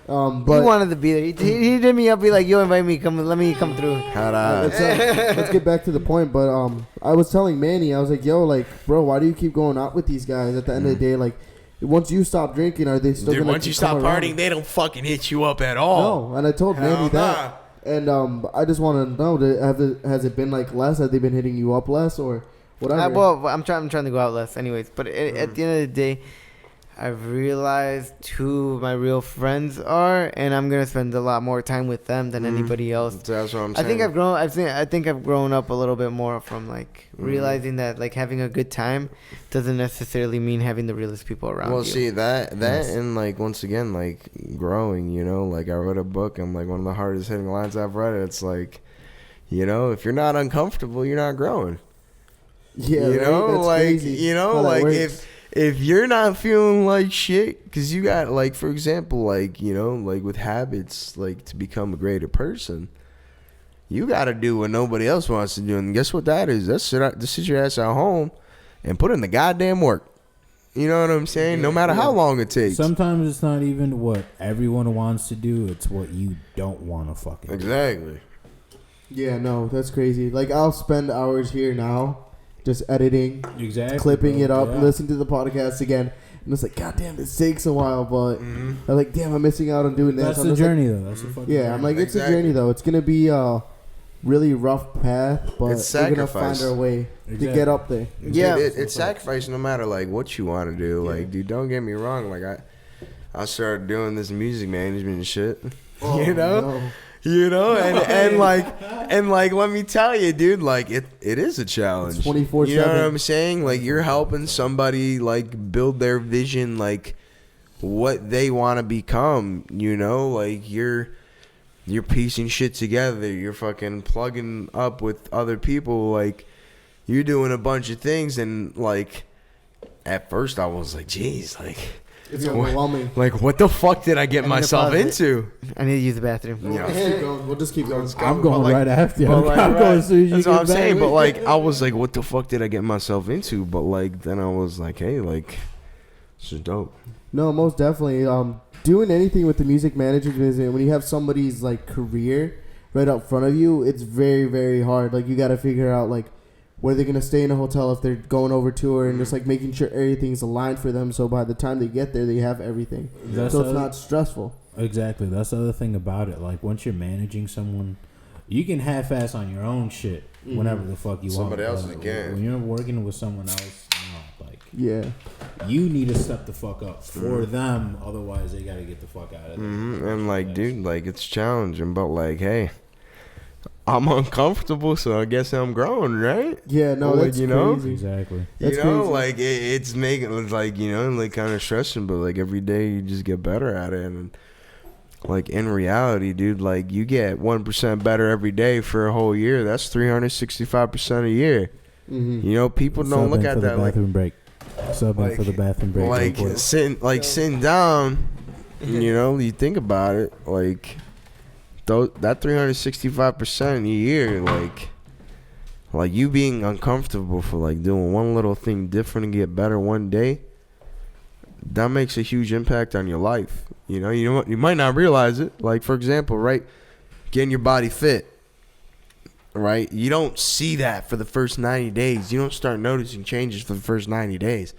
He But wanted to be there. He hit me up, be like, "Yo, invite me. Let me come through." let's get back to the point. But I was telling Manny, I was like, yo, like, bro, why do you keep going out with these guys? At the end of the day, like, once you stop drinking, are they still Dude, gonna once you come stop around? partying, they don't fucking hit you up at all. No, and I told Hell Manny nah. that. And I just want to know, has it been like less? Have they been hitting you up less or whatever? Well, I'm trying to go out less, anyways. But at the end of the day, I've realized who my real friends are, and I'm gonna spend a lot more time with them than anybody else. That's what I'm I saying. think I've grown up a little bit more from like realizing that like having a good time doesn't necessarily mean having the realest people around Well, you. see that Yes. and like once again like growing, you know, like I read a book and like one of the hardest hitting lines I've read. It's like, you know, if you're not uncomfortable, you're not growing. yeah, you right? know, That's like crazy you know, how that like works. if you're not feeling like shit, because you got like for example, like you know, like with habits, like to become a greater person. You got to do what nobody else wants to do, and guess what that is? That's sit your ass at home and put in the goddamn work. You know what I'm saying? No matter how long it takes. Sometimes it's not even what everyone wants to do; it's what you don't want to fucking do. Exactly. Yeah, no, that's crazy. Like, I'll spend hours here now just editing, Exactly, clipping bro. it up, Yeah. listening to the podcast again. And it's like, God damn, this takes a while, but Mm-hmm. I'm like, damn, I'm missing out on doing this. That's I'm the just like- journey, though. That's the fucking yeah, journey. I'm like, it's Exactly. a journey, though. It's going to be a really rough path, but It's we're going to sacrifice. find our way to Exactly. get up there. Yeah. Dude, it's sacrifice no matter like what you want to do. Yeah. Like, dude, don't get me wrong. Like I started doing this music management and shit. Oh, you know? no. You know, and like let me tell you, dude, like it is a challenge. It's 24/7. You know what I'm saying? Like you're helping somebody like build their vision, like what they want to become, you know? Like you're piecing shit together. You're fucking plugging up with other people, like you're doing a bunch of things, and like at first I was like, geez, like It's overwhelming. like what the fuck did I get I'm gonna myself pause it. into? I need to use the bathroom. Yeah. Let's keep going. We'll just keep going. I'm going But, like, right after you. but, like, I'm going as soon as you That's get what I'm back. saying. But like, I was like, what the fuck did I get myself into? But like, then I was like, hey, like, this is dope. No, most definitely. Doing anything with the music management business, when you have somebody's like career right up front of you, it's very, very hard. Like you got to figure out like where they're gonna stay in a hotel if they're going over tour, and just like making sure everything's aligned for them. So by the time they get there, they have everything. That's So it's the- not stressful. Exactly. That's the other thing about it. Like once you're managing someone, you can half-ass on your own shit whenever the fuck you Somebody want. else's But again. when you're working with someone else, no, like Yeah. you need to step the fuck up for them. Otherwise, they gotta get the fuck out of there. And like, dude, like it's challenging, but like, hey, I'm uncomfortable, so I guess I'm growing, right? Yeah. No, Like, that's you know? crazy. Exactly. That's you know, crazy. like it's making it's like, you know, like kind of stressing, but like every day you just get better at it, and like in reality, dude, like you get 1% better every day for a whole year. That's 365% a year. Mm-hmm. You know, people don't look Sub in at for that the like bathroom break. Sub in for the bathroom break. like real quick. sitting down. You know, you think about it, like that 365% a year, like you being uncomfortable for like doing one little thing different and get better one day, that makes a huge impact on your life. You know what, you might not realize it. Like for example, right, getting your body fit, right? You don't see that for the first 90 days. You don't start noticing changes for the first 90 days.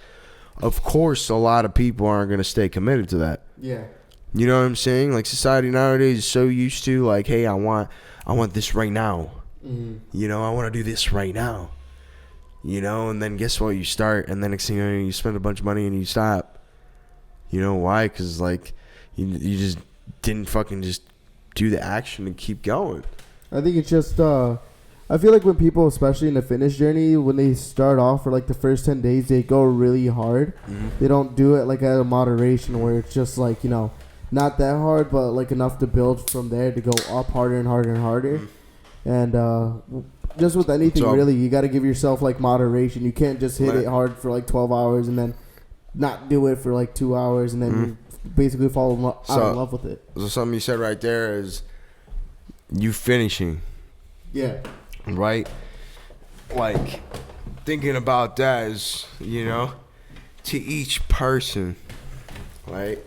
Of course, a lot of people aren't going to stay committed to that. Yeah. You know what I'm saying? Like society nowadays is so used to like, hey, I want this right now. Mm-hmm. You know, I want to do this right now. You know, and then guess what? You start, and then next thing you know, you spend a bunch of money and you stop. You know why? Because like you just didn't fucking just do the action and keep going. I think it's just I feel like when people, especially in the fitness journey, when they start off for like the first 10 days, they go really hard. They don't do it like at a moderation where it's just like, you know, not that hard, but like enough to build from there to go up harder and harder and harder. And just with anything, So- really, you got to give yourself like moderation. You can't just hit Right. it hard for like 12 hours and then not do it for like 2 hours and then you basically fall out So- of love with it. So something you said right there is you finishing, Yeah. right? Like thinking about that is, you know, to each person, right?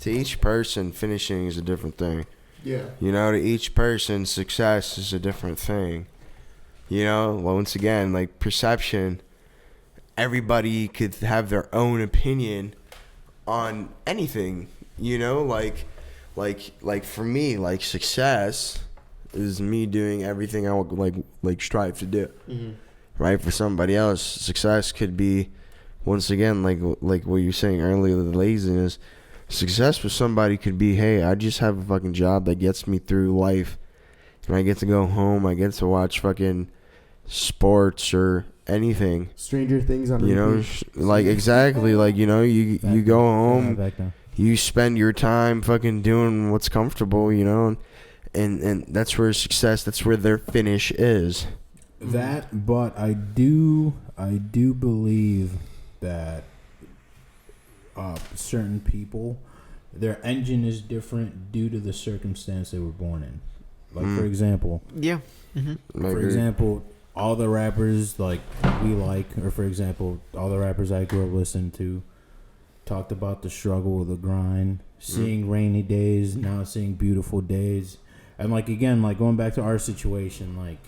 To each person, finishing is a different thing. Yeah. You know, to each person, success is a different thing. You know, once again, like perception, everybody could have their own opinion on anything. You know, like for me, like success is me doing everything I would like strive to do. Right? For somebody else, success could be, once again, like what you were saying earlier, the laziness. Success for somebody could be, hey, I just have a fucking job that gets me through life, and I get to go home, I get to watch fucking sports or anything. Stranger Things on You know, repeat. like exactly, like, you know, you go home, Back now. you spend your time fucking doing what's comfortable, you know, and that's where success, that's where their finish is. That, but I do believe that certain people, their engine is different due to the circumstance they were born in. Like for example, Yeah. for example, all the rappers like we like, or for example, all the rappers I grew up listening to talked about the struggle, the grind, seeing rainy days, now seeing beautiful days, and like again, like going back to our situation, like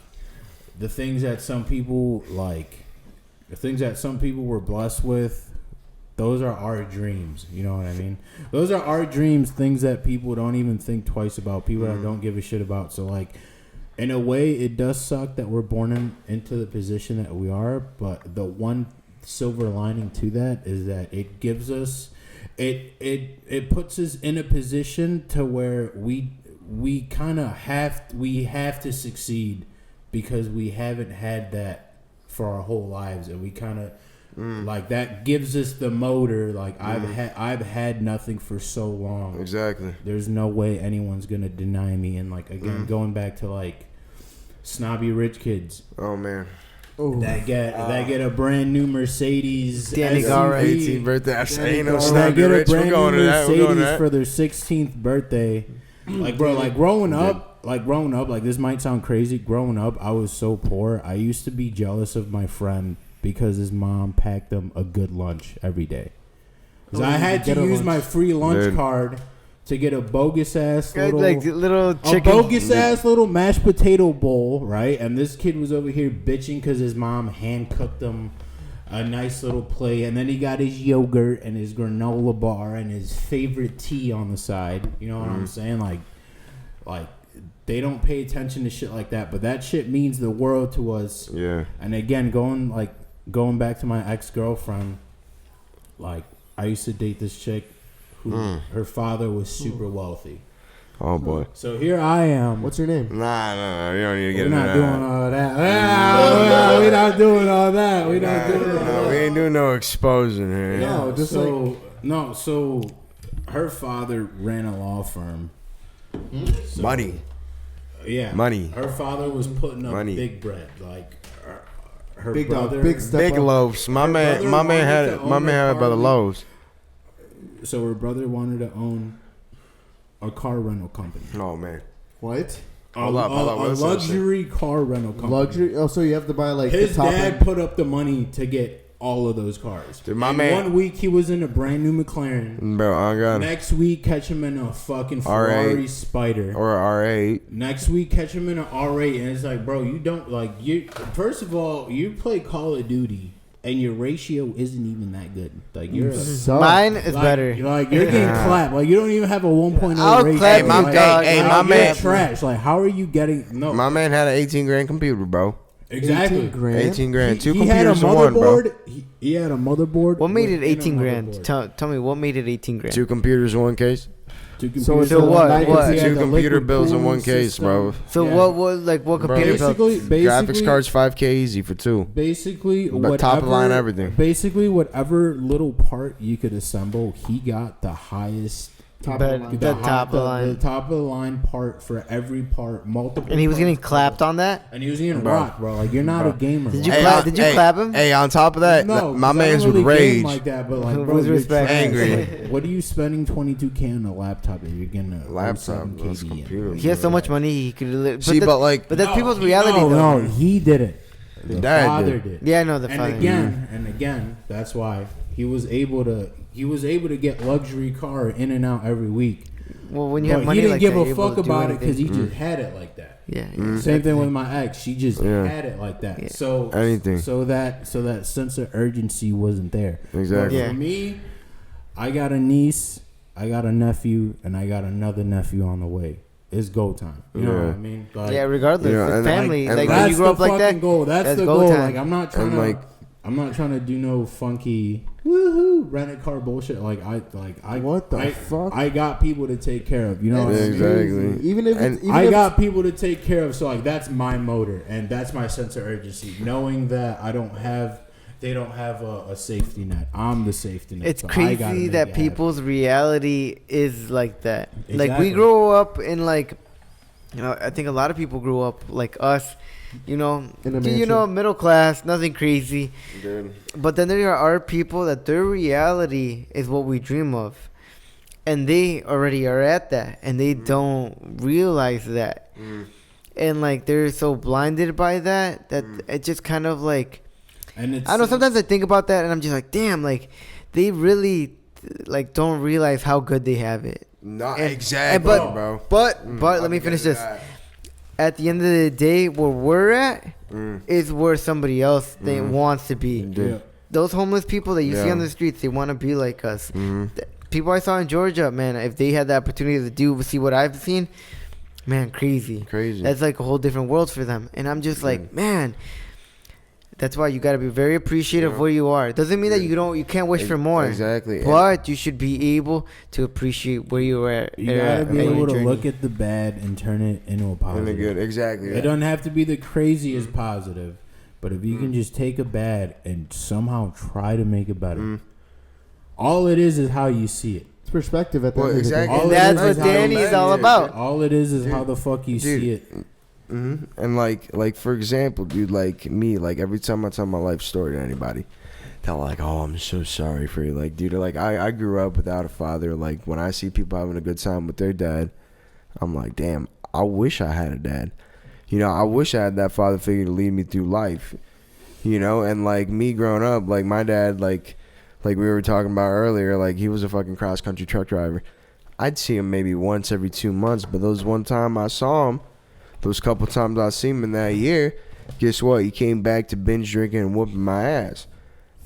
the things that some people like, the things that some people were blessed with. Those are our dreams, you know what I mean? Those are our dreams, things that people don't even think twice about, people that don't give a shit about. So, like, in a way, it does suck that we're born into the position that we are, but the one silver lining to that is that it gives us it puts us in a position to where we kind of have to succeed because we haven't had that for our whole lives, and we kind of like that gives us the motor. Like I've had nothing for so long. Exactly. There's no way anyone's gonna deny me. And like again, going back to like snobby rich kids. Oh man. That get a brand new Mercedes. Danny SUV. Garrett. 18th birthday. Ain't no That snobby get a rich. We're brand going new to that. We're going to Mercedes that. for their 16th birthday. Like bro, like growing up, like this might sound crazy. Growing up, I was so poor. I used to be jealous of my friend because his mom packed him a good lunch every day. Because I had to use my free lunch card to get a bogus ass little, little chicken. a bogus ass little mashed potato bowl, right? And this kid was over here bitching because his mom hand cooked him a nice little plate, and then he got his yogurt and his granola bar and his favorite tea on the side. You know what I'm saying? Like they don't pay attention to shit like that, but that shit means the world to us. Yeah. And again, going back to my ex-girlfriend, like I used to date this chick who her father was super wealthy. Oh boy. So here I am. What's your name? Nah. You don't need to get We're into not that. doing all that. We're not doing all that. We're not doing all No, that. we ain't doing no exposing here. No, just so her father ran a law firm. So, Money. Yeah. Money. Her father was putting up Money. big bread. Like her Big brother. dog, big step Big up. loaves. My man had it by the loaves. So her brother wanted to own a car rental company. Oh man. What? Hold up, A what's that luxury car rental company. Luxury? Oh, so you have to buy like His the top dad end. put up the money to get all of those cars. Dude, my And man- 1 week he was in a brand new McLaren. Bro, I got it. Next week catch him in a fucking R8. Ferrari Spider. Or R8. Next week catch him in an R8, and it's like, bro, you don't like you. First of all, you play Call of Duty, and your ratio isn't even that good. Like you're a, Suck. Mine is like, better. Like you're getting clapped. Like you don't even have a 1.0 I'll ratio. clap you, Like, dog. Hey, my you're man- trash. Like how are you getting no? My man had an 18 grand computer, bro. Exactly. 18 grand. 18 grand. Two He had a computers in one, bro. motherboard. He had a motherboard. What made it within a 18 grand? motherboard. Tell me what made it 18 grand. Two computers in one case. Two So computers. it's So a what? night- What? He had Two the computer liquid bills in cooling one case, system. bro. So Yeah. what Bro, computer built? Basically, Graphics cards 5K easy for two. Basically, But whatever, top of line everything. Basically, whatever little part you could assemble, he got the highest. Top But of the line. the top of the line. The top of the line part for every part, multiple. And he was getting parts. clapped on that? And he was getting Bro. rocked, bro. Like you're not a gamer. Did you Like, clap- did you clap him? Hey, on top of that, No, my 'cause I man's don't would really game rage. like that, but like, With bro, you're respect. trash. Angry. Like, what are you spending 22K on a laptop that you're getting a Laptop, 07 that's KD in? computer. He has so much money he could live. See, but like, But that's No, people's he- reality, no, though. No, he did it. The Dad father did. did. Yeah, I know the And father. again, that's why he was able to get luxury car in and out every week. Well, when you But have money he didn't like give that, a you're able fuck to do about it because he anything. just had it like that. Yeah. Same thing with my ex. She just Yeah. had it like that. Yeah. So Anything. So that sense of urgency wasn't there. Exactly. But Yeah. for me, I got a niece, I got a nephew, and I got another nephew on the way. It's go time. You know what I mean? Like, Yeah, regardless, Yeah, it's and family. like- Like, and when that's you grow up the like fucking that, goal. That's the go goal. time. Like I'm not trying And, to. like- I'm not trying to do no funky woohoo rent a car bullshit. I What the fuck? I got people to take care of. You know what I Yeah, mean? exactly. Even if And it's, even I if got people to take care of, so like that's my motor and that's my sense of urgency. Knowing that they don't have a safety net. I'm the safety net. it's so I gotta crazy make that it happen. people's reality is like that. Like, Exactly. we grow up in, like, you know, I think a lot of people grew up like us, you know, In a you know, mansion. middle class, nothing crazy. Dude. But then there are people that their reality is what we dream of. And they already are at that. And they don't realize that. And, like, they're so blinded by that it just kind of, like, And it's, I don't know, sometimes I think about that and I'm just like, damn, like, they really, like, don't realize how good they have it. Not And- exactly, and but- bro. But let me finish this. At the end of the day, where we're at is where somebody else wants to be. yeah. Those homeless people that you see Yeah. on the streets, they want to be like us. People I saw in Georgia, man, if they had the opportunity to see what I've seen, man, crazy. Crazy. That's like a whole different world for them. And I'm just like, man, That's why you gotta be very appreciative of where you are. It doesn't mean that you can't wish for more. Exactly. But you should be able to appreciate where you are. You gotta be able to journey. look at the bad and turn it into a And positive. the good, exactly. It doesn't have to be the craziest positive, but if you can just take a bad and somehow try to make it better, all it is how you see it. It's perspective at the Well, end of the day. exactly. All And it that's is what how you Danny is see all it. about. All it is how the fuck you see it. And like for example, dude, like me, like every time I tell my life story to anybody, they're like, "Oh, I'm so sorry for you." Like, dude, like I grew up without a father. Like when I see people having a good time with their dad, I'm like, damn, I wish I had a dad. You know, I wish I had that father figure to lead me through life. You know, and like me growing up, like my dad, like we were talking about earlier, like he was a fucking cross country truck driver. I'd see him maybe once every 2 months, but those one time I saw him, those couple times I seen him in that year, guess what? He came back to binge drinking and whooping my ass.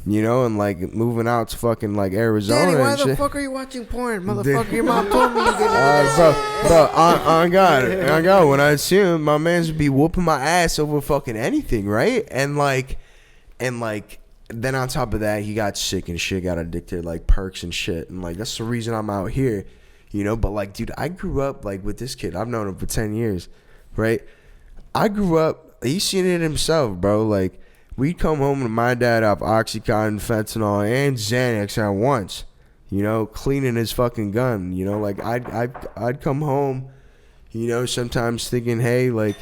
You know, and like moving out to fucking like Arizona. Danny, why and the shit. fuck are you watching porn, motherfucker? Your mom told me you didn't. Bro, on God, when I see him, my man's would be whooping my ass over fucking anything, right? And then on top of that, he got sick and shit, got addicted, like perks and shit, and like that's the reason I'm out here, you know. But like, dude, I grew up like with this kid. I've known him for 10 years, right? I grew up. He's seen it himself, bro. Like we'd come home to my dad off OxyContin, fentanyl, and Xanax at once. You know, cleaning his fucking gun. You know, like I'd come home, you know, sometimes thinking, hey, like,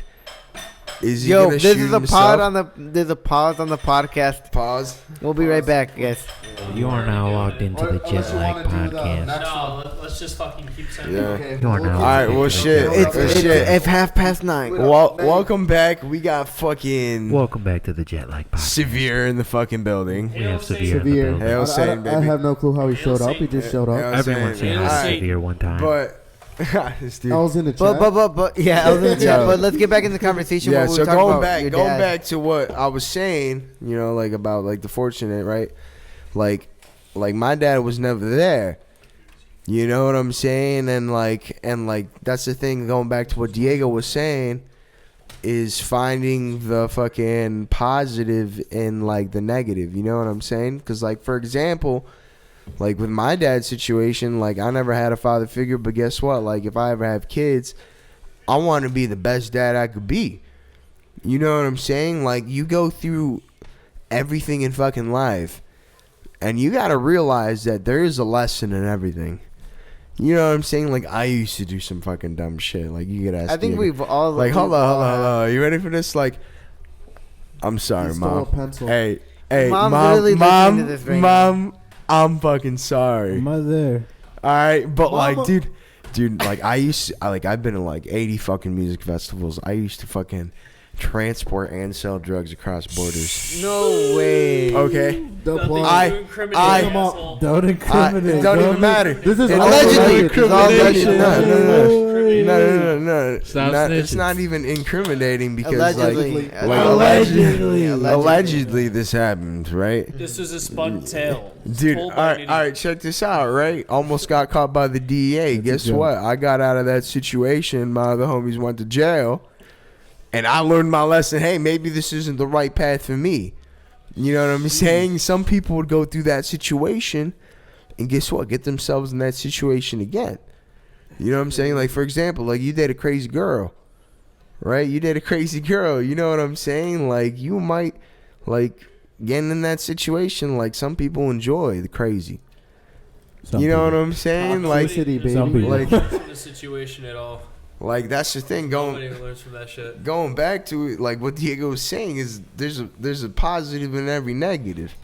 is he gonna This shoot is a himself? there's a pause on the podcast. Pause. We'll be right back, guys. You are now logged into the Unless Jet you Lag wanna do the Podcast. next one. No, let's just fucking keep saying Yeah. Okay. You are now. All right. Well, shit. It's Shit. F 9:30. Welcome back. We got fucking Welcome back to the Jet Lag Podcast. Severe in the fucking building. We have Severe, Severe. in the Hell building. Satan, I baby. have no clue how he showed up. He just showed up. Everyone say Hail hi to Satan. Severe one time. But this dude. I was in the chat. But yeah, I was in the chat. Yeah. But let's get back in the conversation. Yeah, what we so were talking going about back, your going dad. back to what I was saying, you know, like about like the fortunate, right? Like my dad was never there. You know what I'm saying? And like that's the thing. Going back to what Diego was saying, is finding the fucking positive in like the negative. You know what I'm saying? Because like for example, like with my dad's situation, like I never had a father figure, but guess what? Like if I ever have kids, I want to be the best dad I could be. You know what I'm saying? Like you go through everything in fucking life, and you got to realize that there is a lesson in everything. You know what I'm saying? Like I used to do some fucking dumb shit. Like you could ask. I think Diego. we've all Like hold on. You ready for this? Like, I'm sorry, He stole a mom. pencil. Hey, Mom's mom, really listening to this right mom. I'm fucking sorry. Mother. All right, but Mama. like, dude, like I've been to like 80 fucking music festivals. I used to fucking transport and sell drugs across borders. No way. Okay, The Nothing plot. to incriminate, I- asshole. Don't it incriminate. don't even matter. This is It- Allegedly. it's It's all incrimination. allegedly. No. Stop It's snitching. not even incriminating because Allegedly. like allegedly this happened, right? This was a spun tale. Dude, Told all by right, an all idiot. right, check this out, right? Almost got caught by the DEA. That's a Guess joke. what? I got out of that situation. My other homies went to jail. And I learned my lesson. Hey, maybe this isn't the right path for me. You know what I'm saying? Some people would go through that situation and guess what? Get themselves in that situation again. You know what I'm saying? Like, for example, like you date a crazy girl, right? You date a crazy girl. You know what I'm saying? Like, you might, like, getting in that situation, like, some people enjoy the crazy. Some You know people. what I'm saying? Like, Toxicity, baby. Some people. like, From the situation at all. like that's the thing. Nobody learns from that shit. Going back to it, like what Diego was saying is there's a positive in every negative.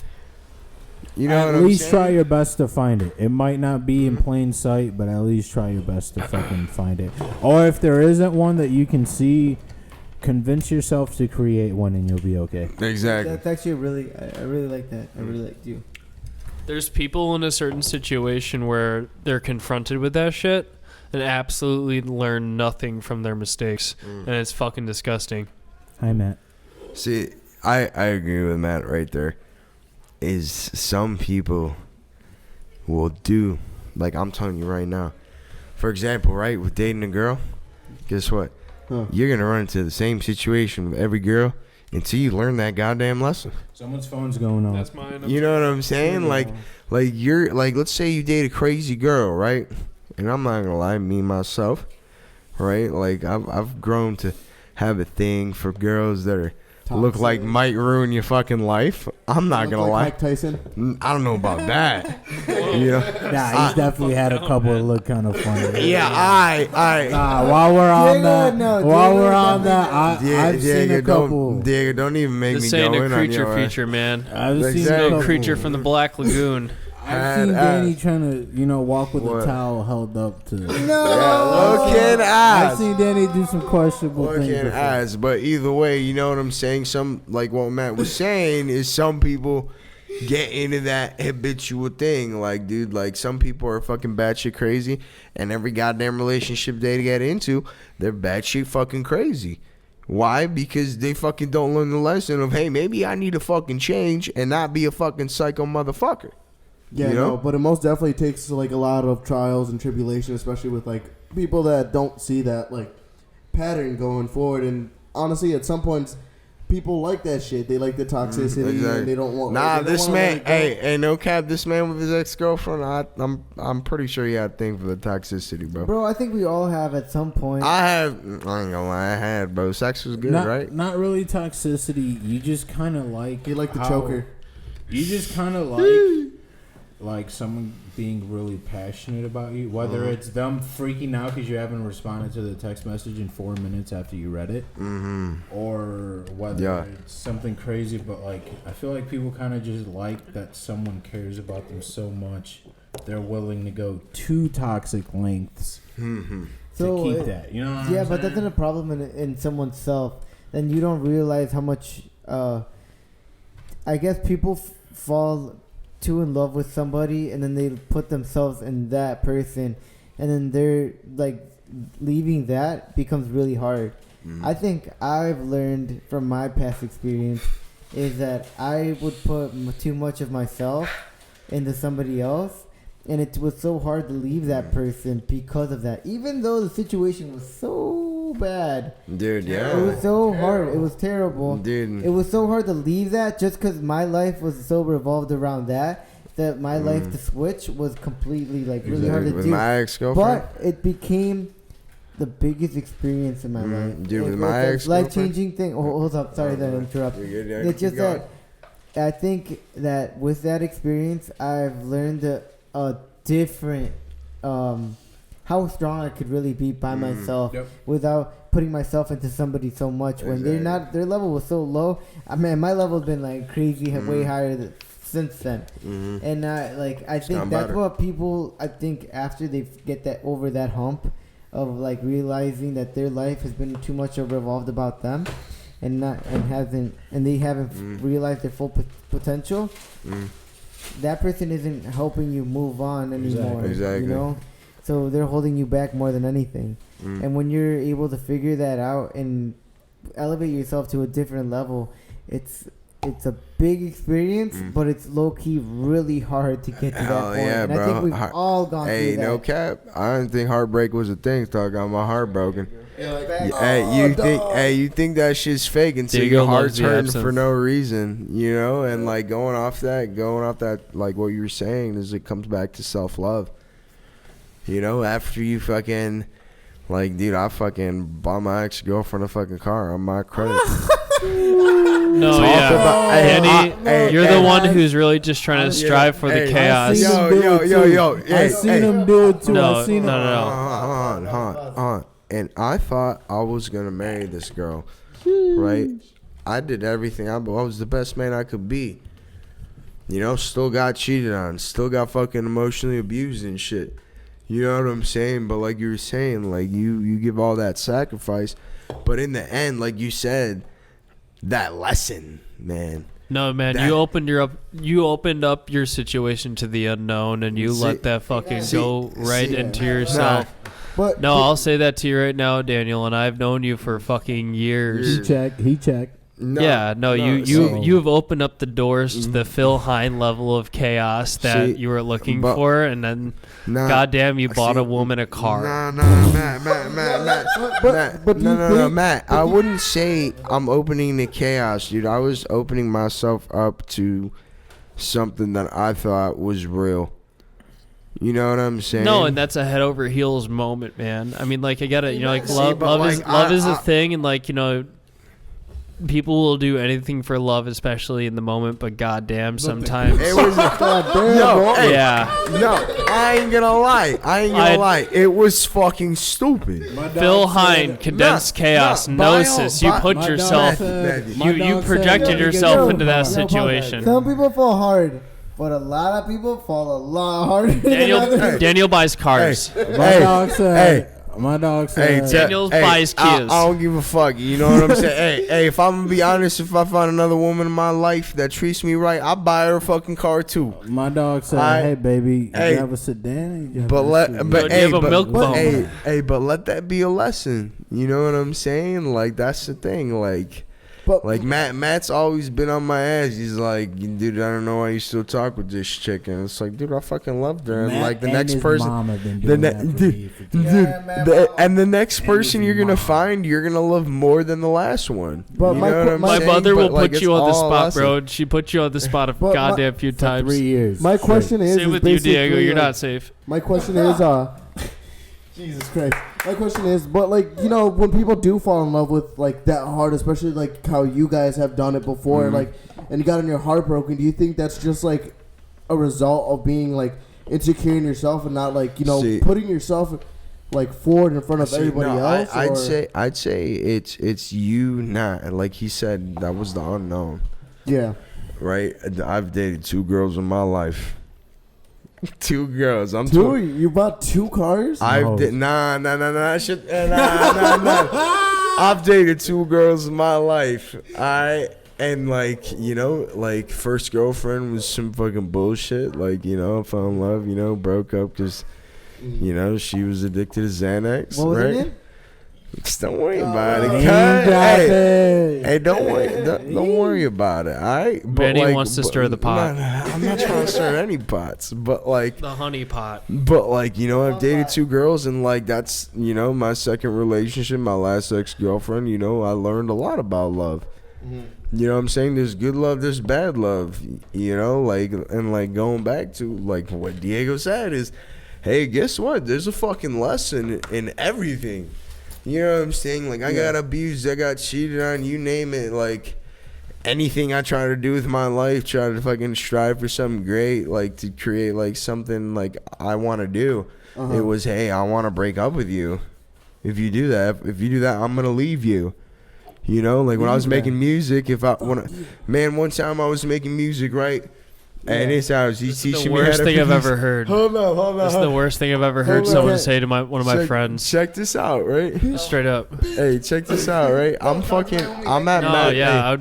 You know what At I'm least saying? try your best to find it. It might not be in plain sight, but at least try your best to fucking find it. Or if there isn't one that you can see, convince yourself to create one and you'll be okay. Exactly. That's actually really, I really like that. I really like you. There's people in a certain situation where they're confronted with that shit and absolutely learn nothing from their mistakes. And it's fucking disgusting. Hi, Matt. See, I agree with Matt right there. Is some people will do, like I'm telling you right now. For example, right, with dating a girl, guess what? Huh. You're gonna run into the same situation with every girl, until you learn that goddamn lesson. Someone's phone's going off. That's mine. You know what I'm saying? Like you're like, let's say you date a crazy girl, right? And I'm not gonna lie, me myself, right? Like I've grown to have a thing for girls that are look like might ruin your fucking life. I'm not gonna lie. Mike Tyson. I don't know about that. You know? Nah, he's definitely had a couple that look kind of funny. Yeah, I. Nah, while we're on Diego, that, no, while Diego, we're on don't that, I've seen a couple. Diego, don't even make This me ain't go a in on creature your ass. feature, man. I've seen a Exactly. couple. No creature from the Black Lagoon. I've seen Danny trying to, walk with What? a towel held up to. Looking I've ass. seen Danny do some questionable things. Looking before. ass. But either way, you know what I'm saying? Some, like what Matt was saying, is some people get into that habitual thing. Like, dude, like some people are fucking batshit crazy, and every goddamn relationship they get into, they're batshit fucking crazy. Why? Because they fucking don't learn the lesson of, hey, maybe I need to fucking change and not be a fucking psycho motherfucker. Yeah, You know? no, but it most definitely takes like a lot of trials and tribulation, especially with like people that don't see that like pattern going forward. And honestly, at some points, people like that shit. They like the toxicity, and they don't want. Nah, they don't this wanna man, let it go. hey, no cap, this man with his ex-girlfriend, I'm pretty sure he had a thing for the toxicity, bro. Bro, I think we all have at some point. I ain't gonna lie, I had, bro. Sex was good, right? Not really toxicity. You just kind of like. He like the how- choker. You just kind of like someone being really passionate about you, whether it's them freaking out because you haven't responded to the text message in 4 minutes after you read it, or whether it's something crazy. But like, I feel like people kind of just like that someone cares about them so much, they're willing to go to toxic lengths to keep that. You know what I'm yeah, saying? but that's not a problem in someone's self. Then you don't realize how much. I guess people fall too in love with somebody, and then they put themselves in that person, and then they're like leaving that becomes really hard. I think I've learned from my past experience is that I would put too much of myself into somebody else, and it was so hard to leave that person because of that, even though the situation was so bad. Dude, It was so hard. It was terrible. Dude. It was so hard to leave that just because my life was so revolved around that my life to switch was completely like really hard to with do. my ex-girlfriend. But it became the biggest experience in my life. Dude, with It my was a ex-girlfriend? life-changing thing. Oh, hold up. Sorry to interrupt. You're good, It's just keep going. that I think that with that experience, I've learned a different how strong I could really be by myself without putting myself into somebody so much when they're not, their level was so low. I mean, my level has been like crazy, way higher since then. And I think not that's better. what people, I think after they get that over that hump of like realizing that their life has been too much revolved about them and they haven't realized their full potential. That person isn't helping you move on anymore. Exactly. You know, so they're holding you back more than anything. And when you're able to figure that out and elevate yourself to a different level, it's a big experience, but it's low key really hard to get to that Hell point. yeah, And bro. I think we've all gone Hey, through that. no cap. I didn't think heartbreak was a thing. So I got my heart broken. You think that shit's fake until Diego your loves heart's the hurting absinthe. for no reason, you know? And like going off that, like what you were saying is it comes back to self-love. You know, after you fucking, like, dude, I fucking bought my ex-girlfriend a fucking car on my credit. No, Talk yeah. about- hey, Andy, you're the one who's really just trying to strive for the Hey, chaos. seen him do it Yo. too. Hey, I seen hey. him do it too. No, I seen him. no. Hold on. And I thought I was gonna marry this girl, right? I did everything. I was the best man I could be. You know, still got cheated on, still got fucking emotionally abused and shit. You know what I'm saying? But like you were saying, like you give all that sacrifice, but in the end, like you said, that lesson, man. No, man, That- you opened up your situation to the unknown, and you See- let that fucking see- go right see- into yourself. But No, I'll say that to you right now, Daniel, and I've known you for fucking years. He checked. You have opened up the doors to the Phil Hine level of chaos that you were looking for, and then goddamn, you bought a woman a car. Matt. I wouldn't say I'm opening the chaos, dude. I was opening myself up to something that I thought was real. You know what I'm saying? No, and that's a head over heels moment, man. I mean, like, I get it. You know, like, See, love but, like, is a thing, and, like, you know, people will do anything for love, especially in the moment, but goddamn, sometimes. It was no, I ain't gonna lie. It was fucking stupid. Phil Hine, condensed chaos, gnosis. You put yourself, you projected yourself into that situation. Some people fall hard, but a lot of people fall a lot harder. Daniel buys cars. My dog said, Daniel buys Kias. I don't give a fuck. You know what I'm saying? hey, if I'm gonna be honest, if I find another woman in my life that treats me right, I'll buy her a fucking car too. My dog said, "Hey, baby, you have a sedan? But let that be a lesson. You know what I'm saying? Like, that's the thing. Like Matt's always been on my ass. He's like, dude, I don't know why you still talk with this chick. And it's like, dude, I fucking loved her. And like the next person, the next person you're gonna find, you're gonna love more than the last one. But you know what I'm my saying? mother will But, put you on the spot, lesson. bro. She put you on the spot a goddamn few times. 3 years. My question is, Same with you, Diego. You're not safe. My question is, Jesus Christ. My question is, but like, you know, when people do fall in love with like that hard, especially like how you guys have done it before, like, and you got your heart broken, do you think that's just like a result of being like insecure in yourself and not like, you know, putting yourself like forward in front of everybody else? I'd say it's you not, like he said, that was the unknown. Yeah. Right? I've dated 2 girls in my life. 2 girls. You bought 2 cars? Nah. I've dated 2 girls in my life. And like, you know, like first girlfriend was some fucking bullshit. Like, you know, fell in love, you know, broke up because, you know, she was addicted to Xanax. What was right? her name? Just don't worry about it. Hey, don't worry about it. All right. Benny wants to stir the pot. I'm not trying to stir any pots, but like the honey pot. But like, you know, I've dated 2 girls, and like that's, you know, my second relationship, my last ex-girlfriend. You know, I learned a lot about love. You know what I'm saying? There's good love, there's bad love. You know, like, and like going back to like what Diego said is, hey, guess what? There's a fucking lesson in everything. You know what I'm saying? Like, I got abused, I got cheated on, you name it. Like, anything I try to do with my life, try to fucking strive for something great, like to create like something like I want to do. It was, hey, I want to break up with you. If you do that, I'm gonna leave you. You know, like when I was making music, one time I was making music, right? And his house, he's teaching me how to. The worst thing I've ever heard. Hold on. It's the worst thing I've ever heard someone say to one of my friends. Check this out, right? Straight up. Hey, check this out, right? I'm at Matt. Yeah,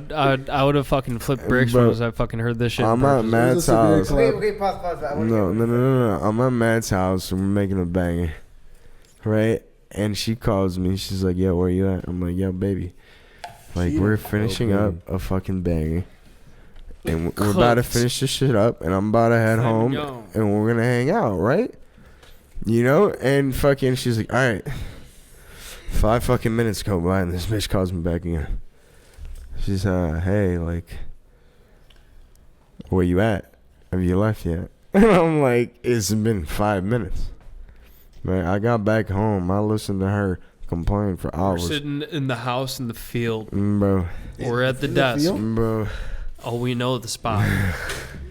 I would have fucking flipped bricks when I fucking heard this shit. I'm at Matt's house. Okay, pause. No. I'm at Matt's house and we're making a banger, right? And she calls me. She's like, "Yo, where you at?" I'm like, "Yo, baby, like we're finishing up a fucking banger." And we're about to finish this shit up, and I'm about to head home, and we're gonna hang out, right? You know, and fucking, she's like, all right. 5 fucking minutes go by, and this bitch calls me back again. She's hey, like, where you at? Have you left yet? And I'm like, it's been 5 minutes. Man, I got back home. I listened to her complain for hours. We're sitting in the house in the field. Bro. We're at the desk. Bro. Oh, we know the spot.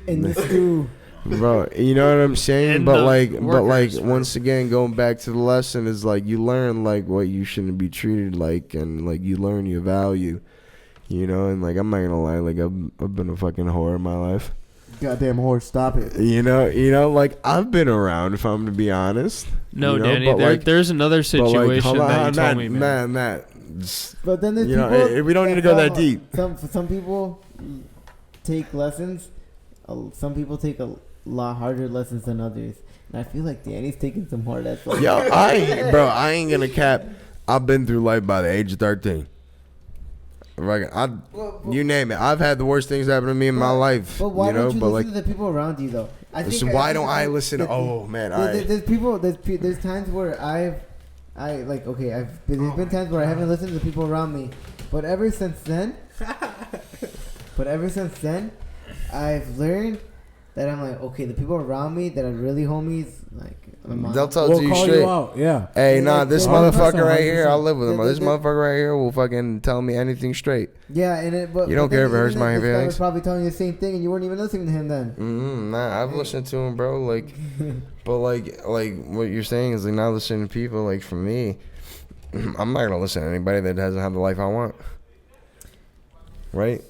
In the stew. Bro, you know what I'm saying? And but workers, like once again, going back to the lesson is like you learn like what you shouldn't be treated like, and like you learn your value, you know. And like I'm not gonna lie, like I've been a fucking whore in my life. Goddamn whore, stop it. You know, like I've been around, if I'm to be honest. No, you know? Danny, there's another situation that you told me, man. But then there's you people. Know, we don't need to go that deep. Some people take lessons. Some people take a lot harder lessons than others, and I feel like Danny's taking some hard ass lessons. Yo, I ain't gonna cap. I've been through life by the age of 13. You name it. I've had the worst things happen to me in my life. But why you know, don't you but listen to the people around you though? so why don't I listen to? Oh man, there's people. There's times where there's been times where I haven't listened to the people around me, but ever since then, I've learned that I'm like, okay, the people around me that are really homies, like my mom, they'll talk We'll to you call straight. you out. Yeah. Hey, nah, this Yeah, motherfucker right 100%. here, I live with him. This The- motherfucker right here will fucking tell me anything straight. yeah, and but You don't but care then if it hurts even my this guy feelings? was probably telling you the same thing, and you weren't even listening to him then. Nah, I've listened to him, bro. Like, but like what you're saying is like not listening to people. Like for me, I'm not gonna listen to anybody that doesn't have the life I want. Right?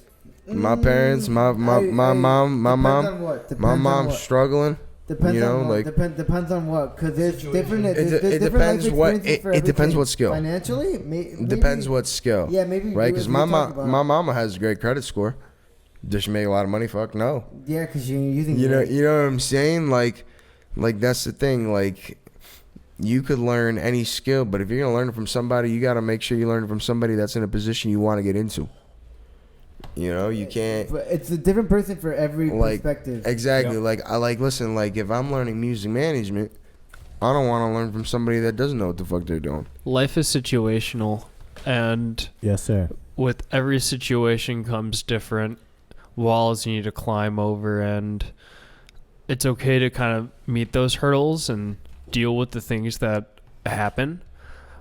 My parents, my Depends mom, on what? Depends my on mom's what? struggling. Depends you know, on what? like Depends on what? Because there's different. It There's different depends life what experiences for it depends everything. what skill. Financially, Depends what skill. Yeah, maybe. Right? we- Because we my talked about- my mama has a great credit score. Does she make a lot of money? Fuck no. Yeah, because you're using. You know, it. you know what I'm saying? Like that's the thing. Like, you could learn any skill, but if you're gonna learn it from somebody, you gotta make sure you learn it from somebody that's in a position you want to get into. You know, you can't. But it's a different person for every Like, perspective. Exactly. Like listen. Like if I'm learning music management, I don't want to learn from somebody that doesn't know what the fuck they're doing. Life is situational, and Yes, sir. with every situation comes different walls you need to climb over, and it's okay to kind of meet those hurdles and deal with the things that happen.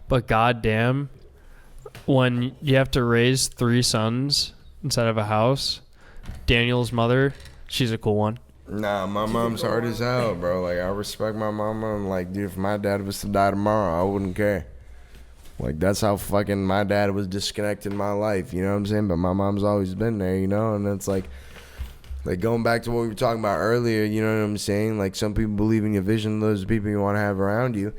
But goddamn, when you have to raise 3 sons inside of a house, Daniel's mother, she's a cool one. Nah, my mom's hard as hell, bro. Like I respect my mama, and like, dude, if my dad was to die tomorrow, I wouldn't care. Like that's how fucking my dad was disconnected in my life, you know what I'm saying? But my mom's always been there, you know, and it's like going back to what we were talking about earlier, you know what I'm saying? Like some people believe in your vision, those are the people you want to have around you.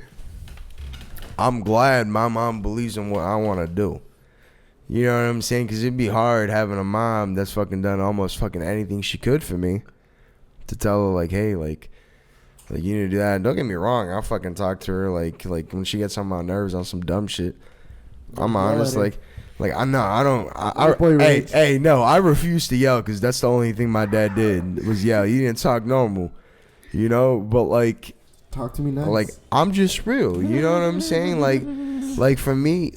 I'm glad my mom believes in what I want to do. You know what I'm saying? Because it'd be hard having a mom that's fucking done almost fucking anything she could for me to tell her, like, hey, like you need to do that. And don't get me wrong, I'll fucking talk to her, like when she gets on my nerves on some dumb shit. I'm honest, yell at like I don't. I refuse to yell because that's the only thing my dad did was yell. He didn't talk normal, you know. But like, Talk to me nice. like I'm just real. You know what I'm saying? Like for me,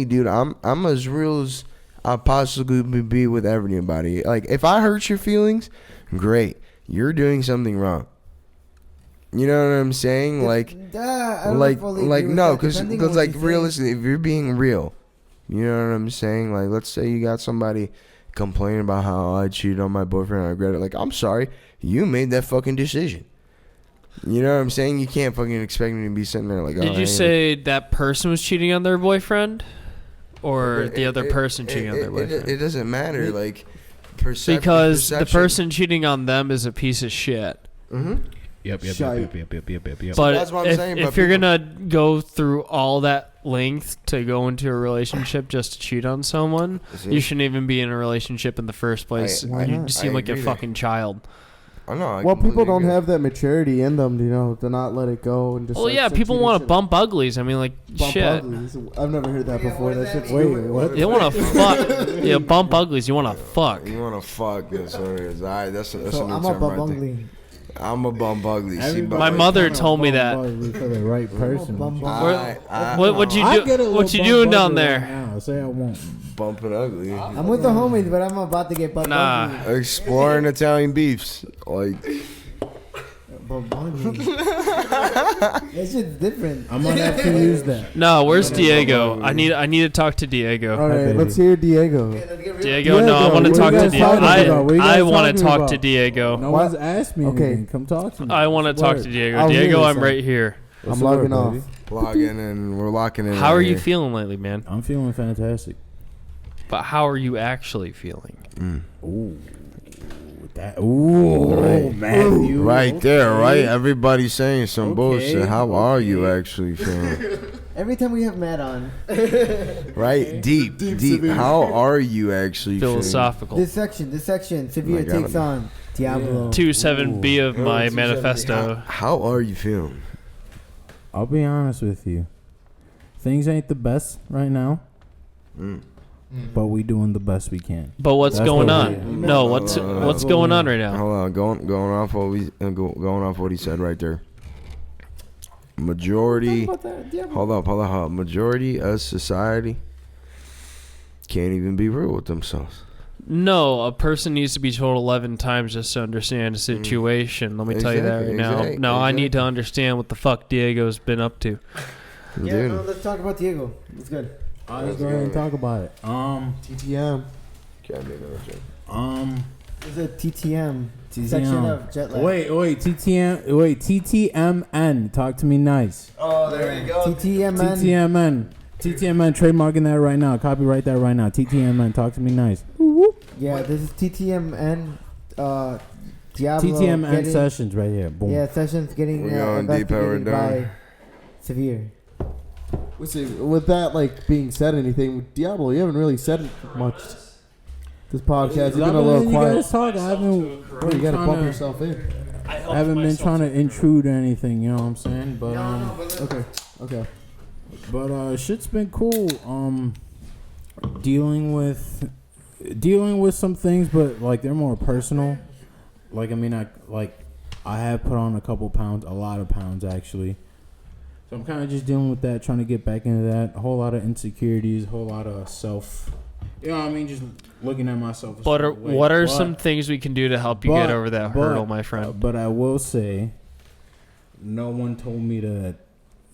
dude, I'm as real as I possibly be with everybody. Like if I hurt your feelings, great. You're doing something wrong. You know what I'm saying? Like I don't like fully agree with no, that, because depending on what like you're saying. realistically, if you're being real, you know what I'm saying? Like let's say you got somebody complaining about how I cheated on my boyfriend, I regret it. Like I'm sorry, you made that fucking decision. You know what I'm saying? You can't fucking expect me to be sitting there like. Did you say that person was cheating on their boyfriend, or the other person cheating on their boyfriend? It doesn't matter, like perception. Because the person cheating on them is a piece of shit. Mm-hmm. Yep. But that's what I'm if, saying, if but you're people- gonna go through all that length to go into a relationship just to cheat on someone, you shouldn't even be in a relationship in the first place. Why You not? seem I like a agree fucking child. I know. I well, people completely don't agree. have that maturity in them, you know, to not let it go and just. Well, like, yeah, sit people shit want and to bump uglies. I mean, like, bump shit. uglies. I've never heard that before. what That does shit's that mean? stupid. What? You want to fuck. Yeah, bump uglies. You want to fuck. You want to fuck this? Or is that's So a new I'm a term right there. bungly. I'm a bum ugly. See, Everybody but My like, mother kinda told me bump that. ugly for the right person. What you I do? get a What you little doing bump down ugly there? right now. Say I won't. bumping ugly. I'm with the homies, but I'm about to get bumped. Nah. ugly. Exploring Italian beefs. Like, But bungly. That shit's different. I might have to use that. No, where's Diego? I need to talk to Diego. All right, baby. let's hear Diego. Diego, no, I want to what talk you to guys Diego. talking about? What you I guys want to talking talk about? to Diego. No What? one's asked me Okay. anything. Come talk to me. I want to talk Word. to Diego. I'll hear Diego, this I'm then. right here. What's I'm the word, logging baby? off. logging in. We're locking in. How are right you here. feeling lately, man? I'm feeling fantastic. But how are you actually feeling? Ooh. Matthew. Right there, right? Everybody's saying some Okay, bullshit. How are you okay. actually feeling? Every time we have Matt on, Right? Deep. How are you actually Philosophical. this section, Severe I got takes it. on Diablo. 2-7B of my feeling? manifesto. How are you feeling? I'll be honest with you. Things ain't the best right now. but we doing the best we can. But what's That's going what on? we- No, what's going on right now? Hold on, going off what he said right there. Majority. Hold up. Majority of society can't even be real with themselves. No, a person needs to be told 11 times just to understand the situation. Let me tell you that right now. Exactly, No, I need to exactly. understand what the fuck Diego's been up to. Yeah, no, Dude. let's talk about Diego. It's good. Let's go ahead and talk about it. TTM. There's a TTM section of jet lag. Wait, TTMN. Talk to me nice. Oh, there you go. TTMN. TTMN, trademarking that right now. Copyright that right now. TTMN, talk to me nice. Yeah, this is TTMN. Diablo. TTMN getting, sessions right here. Boom. Yeah, Sessions getting We going deep power investigated down. by Severe. With that, like, being said, anything, Diablo, you haven't really said much. This podcast, you've been a little You quiet. guys talk. I haven't. Bro, you gotta tryna- bump yourself in. I haven't been trying to intrude or anything. You know what I'm saying? But Okay. shit's been cool. Dealing with some things, but like they're more personal. Like I have put on a couple pounds, a lot of pounds actually. So I'm kind of just dealing with that, trying to get back into that. A whole lot of insecurities, a whole lot of self. You know what I mean? Just looking at myself. a But certain way. what are But- some things we can do to help you get over that hurdle, my friend? But I will say, no one told me to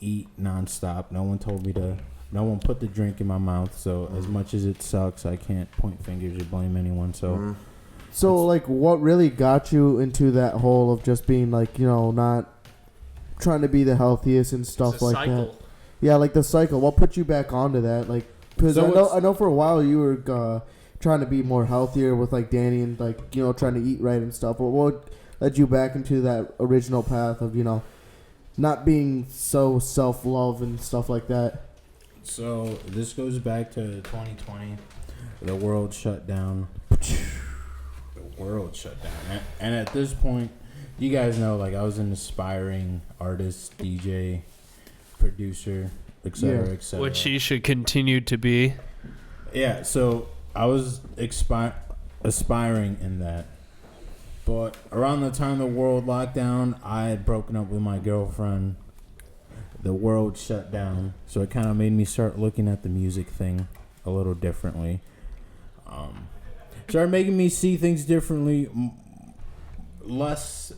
eat nonstop. No one put the drink in my mouth. So as much as it sucks, I can't point fingers or blame anyone. So So, like, what really got you into that hole of just being, like, you know, not trying to be the healthiest and stuff like that? Yeah, like the cycle. What put you back onto that? Like, because So I know for a while you were trying to be more healthier with, like, Danny and, like, you know, trying to eat right and stuff. But what led you back into that original path of, you know, not being so self-love and stuff like that? So this goes back to 2020. The world shut down. And at this point, you guys know, like, I was an aspiring artist, DJ, producer, etc., Yeah. etc. Which he should continue to be. Yeah, so I was aspiring in that. But around the time the world locked down, I had broken up with my girlfriend. The world shut down. So it kind of made me start looking at the music thing a little differently. Started making me see things differently. Let's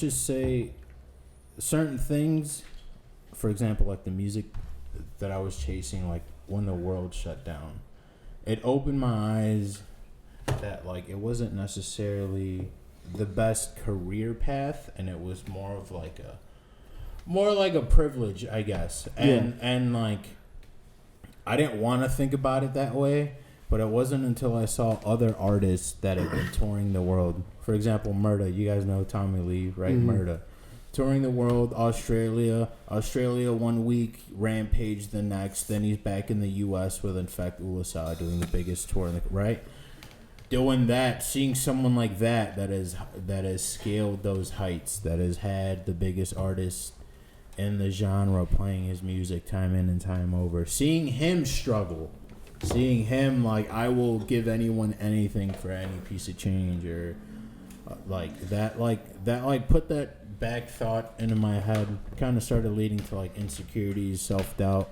just say certain things, for example, like the music that I was chasing, like when the world shut down, it opened my eyes that, like, it wasn't necessarily the best career path, and it was more like a privilege, I guess. And like, I didn't want to think about it that way, but it wasn't until I saw other artists that had been touring the world. For example, Murda. You guys know Tommy Lee, right? Mhm. Murda. Touring the world, Australia 1 week, Rampage the next. Then he's back in the U.S. with Infect Ulasa doing the biggest tour, right? Doing that, seeing someone like that has scaled those heights, that has had the biggest artists in the genre playing his music time in and time over, seeing him struggle, seeing him, like, I will give anyone anything for any piece of change, or like that put that back thought into my head, kind of started leading to, like, insecurities, self-doubt.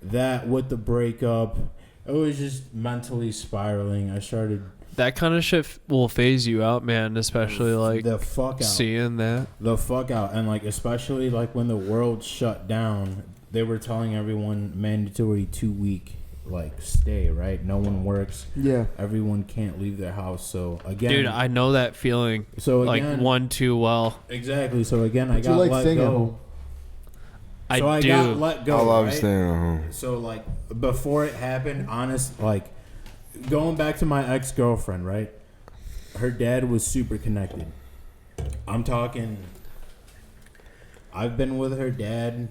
That with the breakup, it was just mentally spiraling. I started That kind of shit will phase you out, man, especially like the fuck out. seeing that. The fuck out. And, like, especially, like, when the world shut down, they were telling everyone mandatory 2-week, like, stay, right? No one works. Yeah. Everyone can't leave their house. So again, Dude, I know that feeling so like again, one too well. exactly. So again, I But you got like let staying at go. home. So I do. got let go. I love right? staying at home. So, like, before it happened, like, going back to my ex-girlfriend, right? Her dad was super connected. I'm talking, I've been with her dad,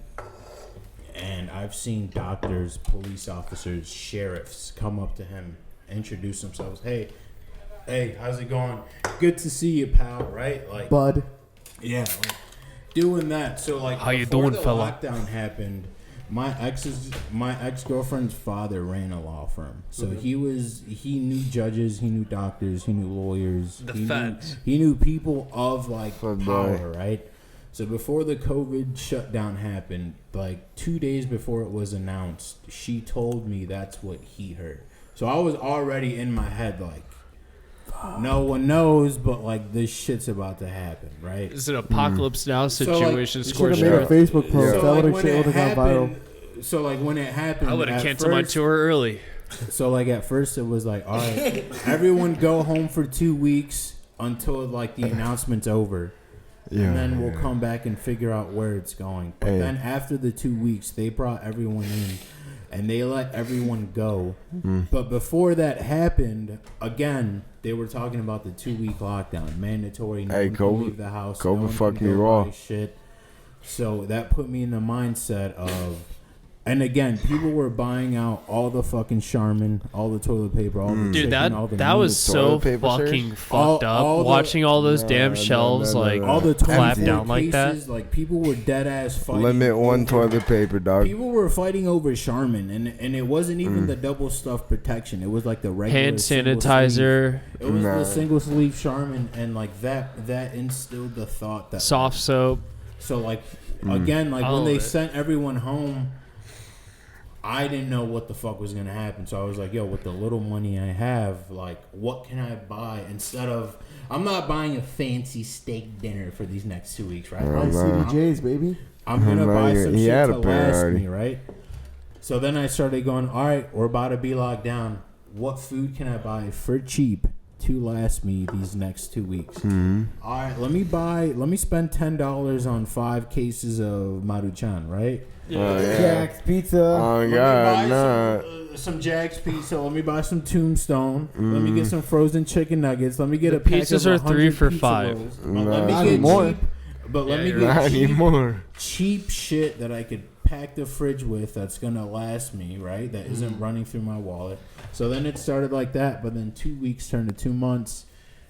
and I've seen doctors, police officers, sheriffs come up to him, introduce themselves. Hey, how's it going? Good to see you, pal, right? Like, Bud. yeah, like, doing that. So, like, How you before doing, the fella? lockdown happened, my ex-girlfriend's father ran a law firm, so he knew judges, he knew doctors, he knew lawyers, he knew people of like power, right? So before the COVID shutdown happened, like 2 days before it was announced, she told me that's what he heard. So I was already in my head like, no one knows, but like this shit's about to happen, right? It's an apocalypse now situation. You should have made a Facebook post. So, That like, would when have it gone viral. happened, so like when it happened, I would have at canceled my first- tour early. So like at first it was like, all right, everyone go home for 2 weeks until like the announcement's over, and then we'll come back and figure out where it's going. But then after the 2 weeks, they brought everyone in, and they let everyone go. But before that happened, again, they were talking about the 2-week lockdown, mandatory. No one can leave the house. COVID no one fucked can me go raw. buy shit. So that put me in the mindset of, and again, people were buying out all the fucking Charmin, all the toilet paper, all the Dude, chicken, all the that was meat, so toilet paper fucking search? fucked up. all the- Watching all those damn No, shelves no, no, like no. all the clap 24 down like that. cases, like people were dead ass fighting. Limit one over- toilet paper, dog. People were fighting over Charmin, and it wasn't even the double stuff protection. It was like the regular Hand single sanitizer, sleeve. It was Nah. the single sleeve Charmin, and like that instilled the thought that soft soap. So like again, like All when of they it. sent everyone home, I didn't know what the fuck was gonna happen. So I was like, yo, with the little money I have, like, what can I buy instead of? I'm not buying a fancy steak dinner for these next 2 weeks, right? Buy CDJs, baby. I'm gonna buy some He shit had to a pair last already. me, right? So then I started going, all right, we're about to be locked down. What food can I buy for cheap to last me these next 2 weeks? All right, let me spend $10 on 5 cases of Maruchan, right? Jack's Pizza. Oh Let me god, buy nah. some Jack's Pizza. Let me buy some Tombstone. Let me get some frozen chicken nuggets. Let me get The a pack pizzas of are 3 100 for pizza $5. rolls. But Nah, let me not get anymore. cheap. But let Yeah, me you're get Not cheap, anymore. cheap shit that I could pack the fridge with that's gonna last me, right? That isn't running through my wallet. So then it started like that, but then 2 weeks turned to 2 months.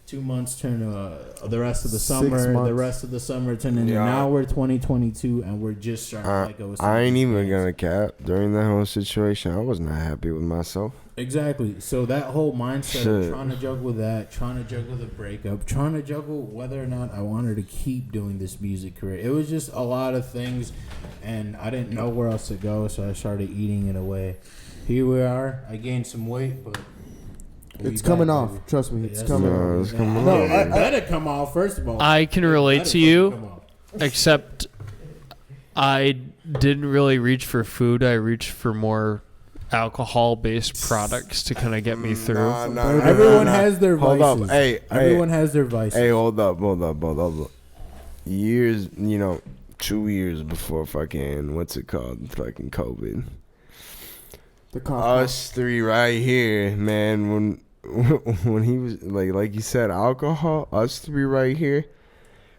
2 months turned to the rest of the 6 summer. months. The rest of the summer turned into Yeah. now we're 2022 and we're just starting to let go. of some I of ain't these even things. gonna cap. During that whole situation, I was not happy with myself. Exactly. So that whole mindset Shit. of trying to juggle that, trying to juggle the breakup, trying to juggle whether or not I wanted to keep doing this music career. It was just a lot of things, and I didn't know where else to go, so I started eating it away. Here we are. I gained some weight, but we It's back, coming off. baby. Trust me, it's Yes, coming sir. No, it's coming Yeah, off. it better come off, first of all. I can It relate better to you. fucking come off. Except I didn't really reach for food. I reached for more alcohol-based products to kind of get me through. Everyone has their Hold vices. up. Hey, Everyone has their vices. Hey, hold up. Years, 2 years before fucking, what's it called? Fucking COVID. The cough. Us three right here, man. When he was like you said, alcohol. Us three right here.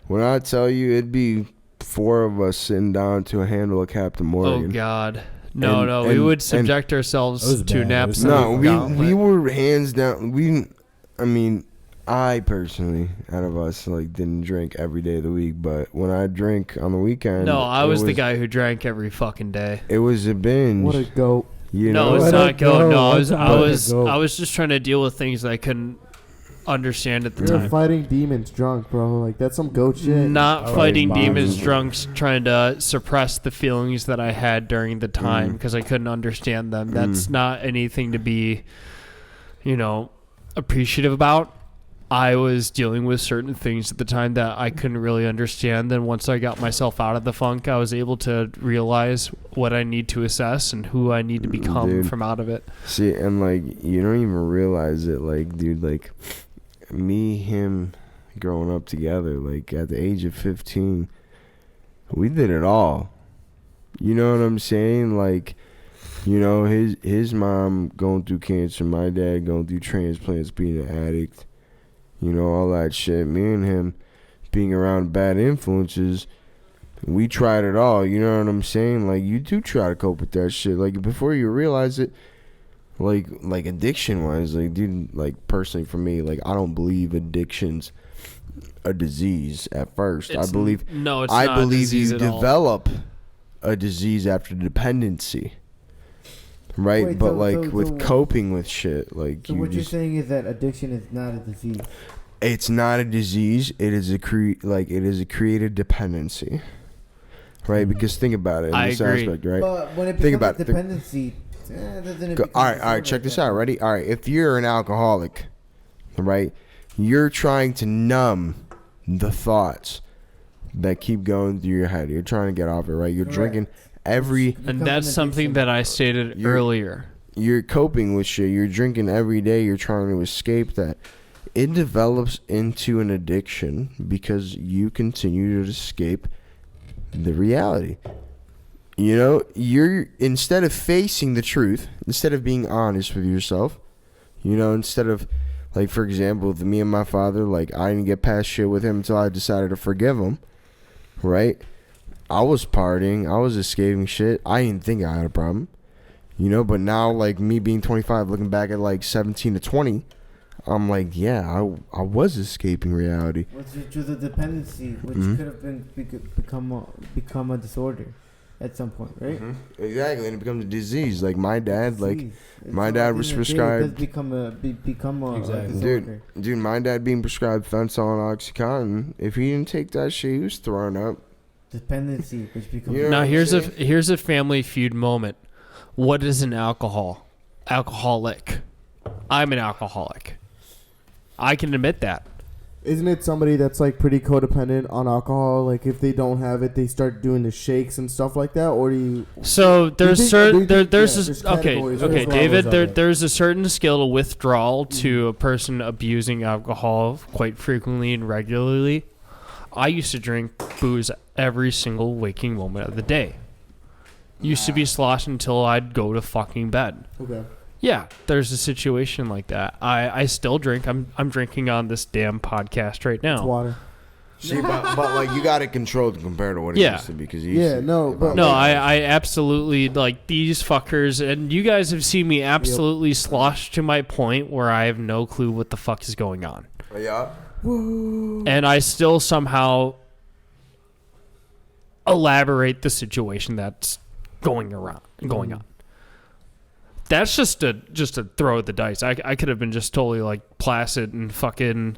When I tell you, it'd be 4 of us sitting down to handle a Captain Oh Morgan. God, no, And- no, we and- would subject ourselves It was to bad. naps. It was No, and we gauntlet. were hands down. I personally, out of us, didn't drink every day of the week. But when I drink on the weekend, No, I it was the guy who drank every fucking day. It was a binge. What a goat. You No, know, it's Let not it go. go. No, Let it go. I was just trying to deal with things that I couldn't understand at the You're time. fighting demons drunk, bro. Like, that's some goat shit. Not Oh, fighting my demons God. drunks, trying to suppress the feelings that I had during the time because I couldn't understand them. That's not anything to be, appreciative about. I was dealing with certain things at the time that I couldn't really understand. Then once I got myself out of the funk, I was able to realize what I need to assess and who I need to become Dude. from out of it. See, and you don't even realize it, dude, me, him, growing up together, at the age of 15, we did it all. You know what I'm saying? His mom going through cancer, my dad going through transplants, being an addict, all that shit. Me and him being around bad influences, we tried it all. You know what I'm saying? You do try to cope with that shit. Before you realize it, addiction wise, dude, personally for me, I don't believe addiction's a disease at first. It's I believe no, it's I not a believe disease you at all. develop a disease after dependency, right? Wait, but so- like so- with so- coping with shit, like So you what you're just, saying is that addiction is not a disease. it's not a disease. It is a created dependency, right? Because think about it in I this agree. aspect, right? But when it Think becomes about it. dependency, doesn't it Go, become all right, disorder check this then? out. Ready? All right, if you're an alcoholic, right, you're trying to numb the thoughts that keep going through your head. You're trying to get off it, right? You're Correct. drinking every. Becomes And an that's something addiction. that I stated You're- earlier. You're coping with shit. You're drinking every day. You're trying to escape that. It develops into an addiction because you continue to escape the reality. You know, you're instead of facing the truth, instead of being honest with yourself, you know, instead of like, for example, with me and my father, like I didn't get past shit with him until I decided to forgive him, right? I was partying, I was escaping shit. I didn't think I had a problem, you know, but now like me being 25, looking back at like 17 to 20, I'm like, yeah, I was escaping reality. Which was a dependency, which Mhm. could have been become a disorder at some point, right? Exactly, and it becomes a disease. Like my dad, like Disease. And my so dad at the was end of the day, prescribed- It does become a Exactly. disorder. dude, my dad being prescribed fentanyl and OxyContin. If he didn't take that shit, he was throwing up. Dependency, which becomes You know Now what I'm here's a Family Feud moment. What is an alcoholic? I'm an alcoholic. I can admit that. Isn't it somebody that's like pretty codependent on alcohol? Like if they don't have it, they start doing the shakes and stuff like that. Or do you? So there's think- certain do you think- there's yeah, this, there's okay categories, okay there's David levels of it. there's a certain skill of withdrawal to a person abusing alcohol quite frequently and regularly. I used to drink booze every single waking moment of the day. Used to be sloshed until I'd go to fucking bed. Okay. Yeah, there's a situation like that. I still drink. I'm drinking on this damn podcast right It's now. water. See, but like you got it controlled compared to what it Yeah. used to be because Yeah, no, but- No, I absolutely like these fuckers, and you guys have seen me absolutely sloshed to my point where I have no clue what the fuck is going on, yeah. and I still somehow elaborate the situation that's going on. That's just to throw the dice. I could have been just totally like placid and fucking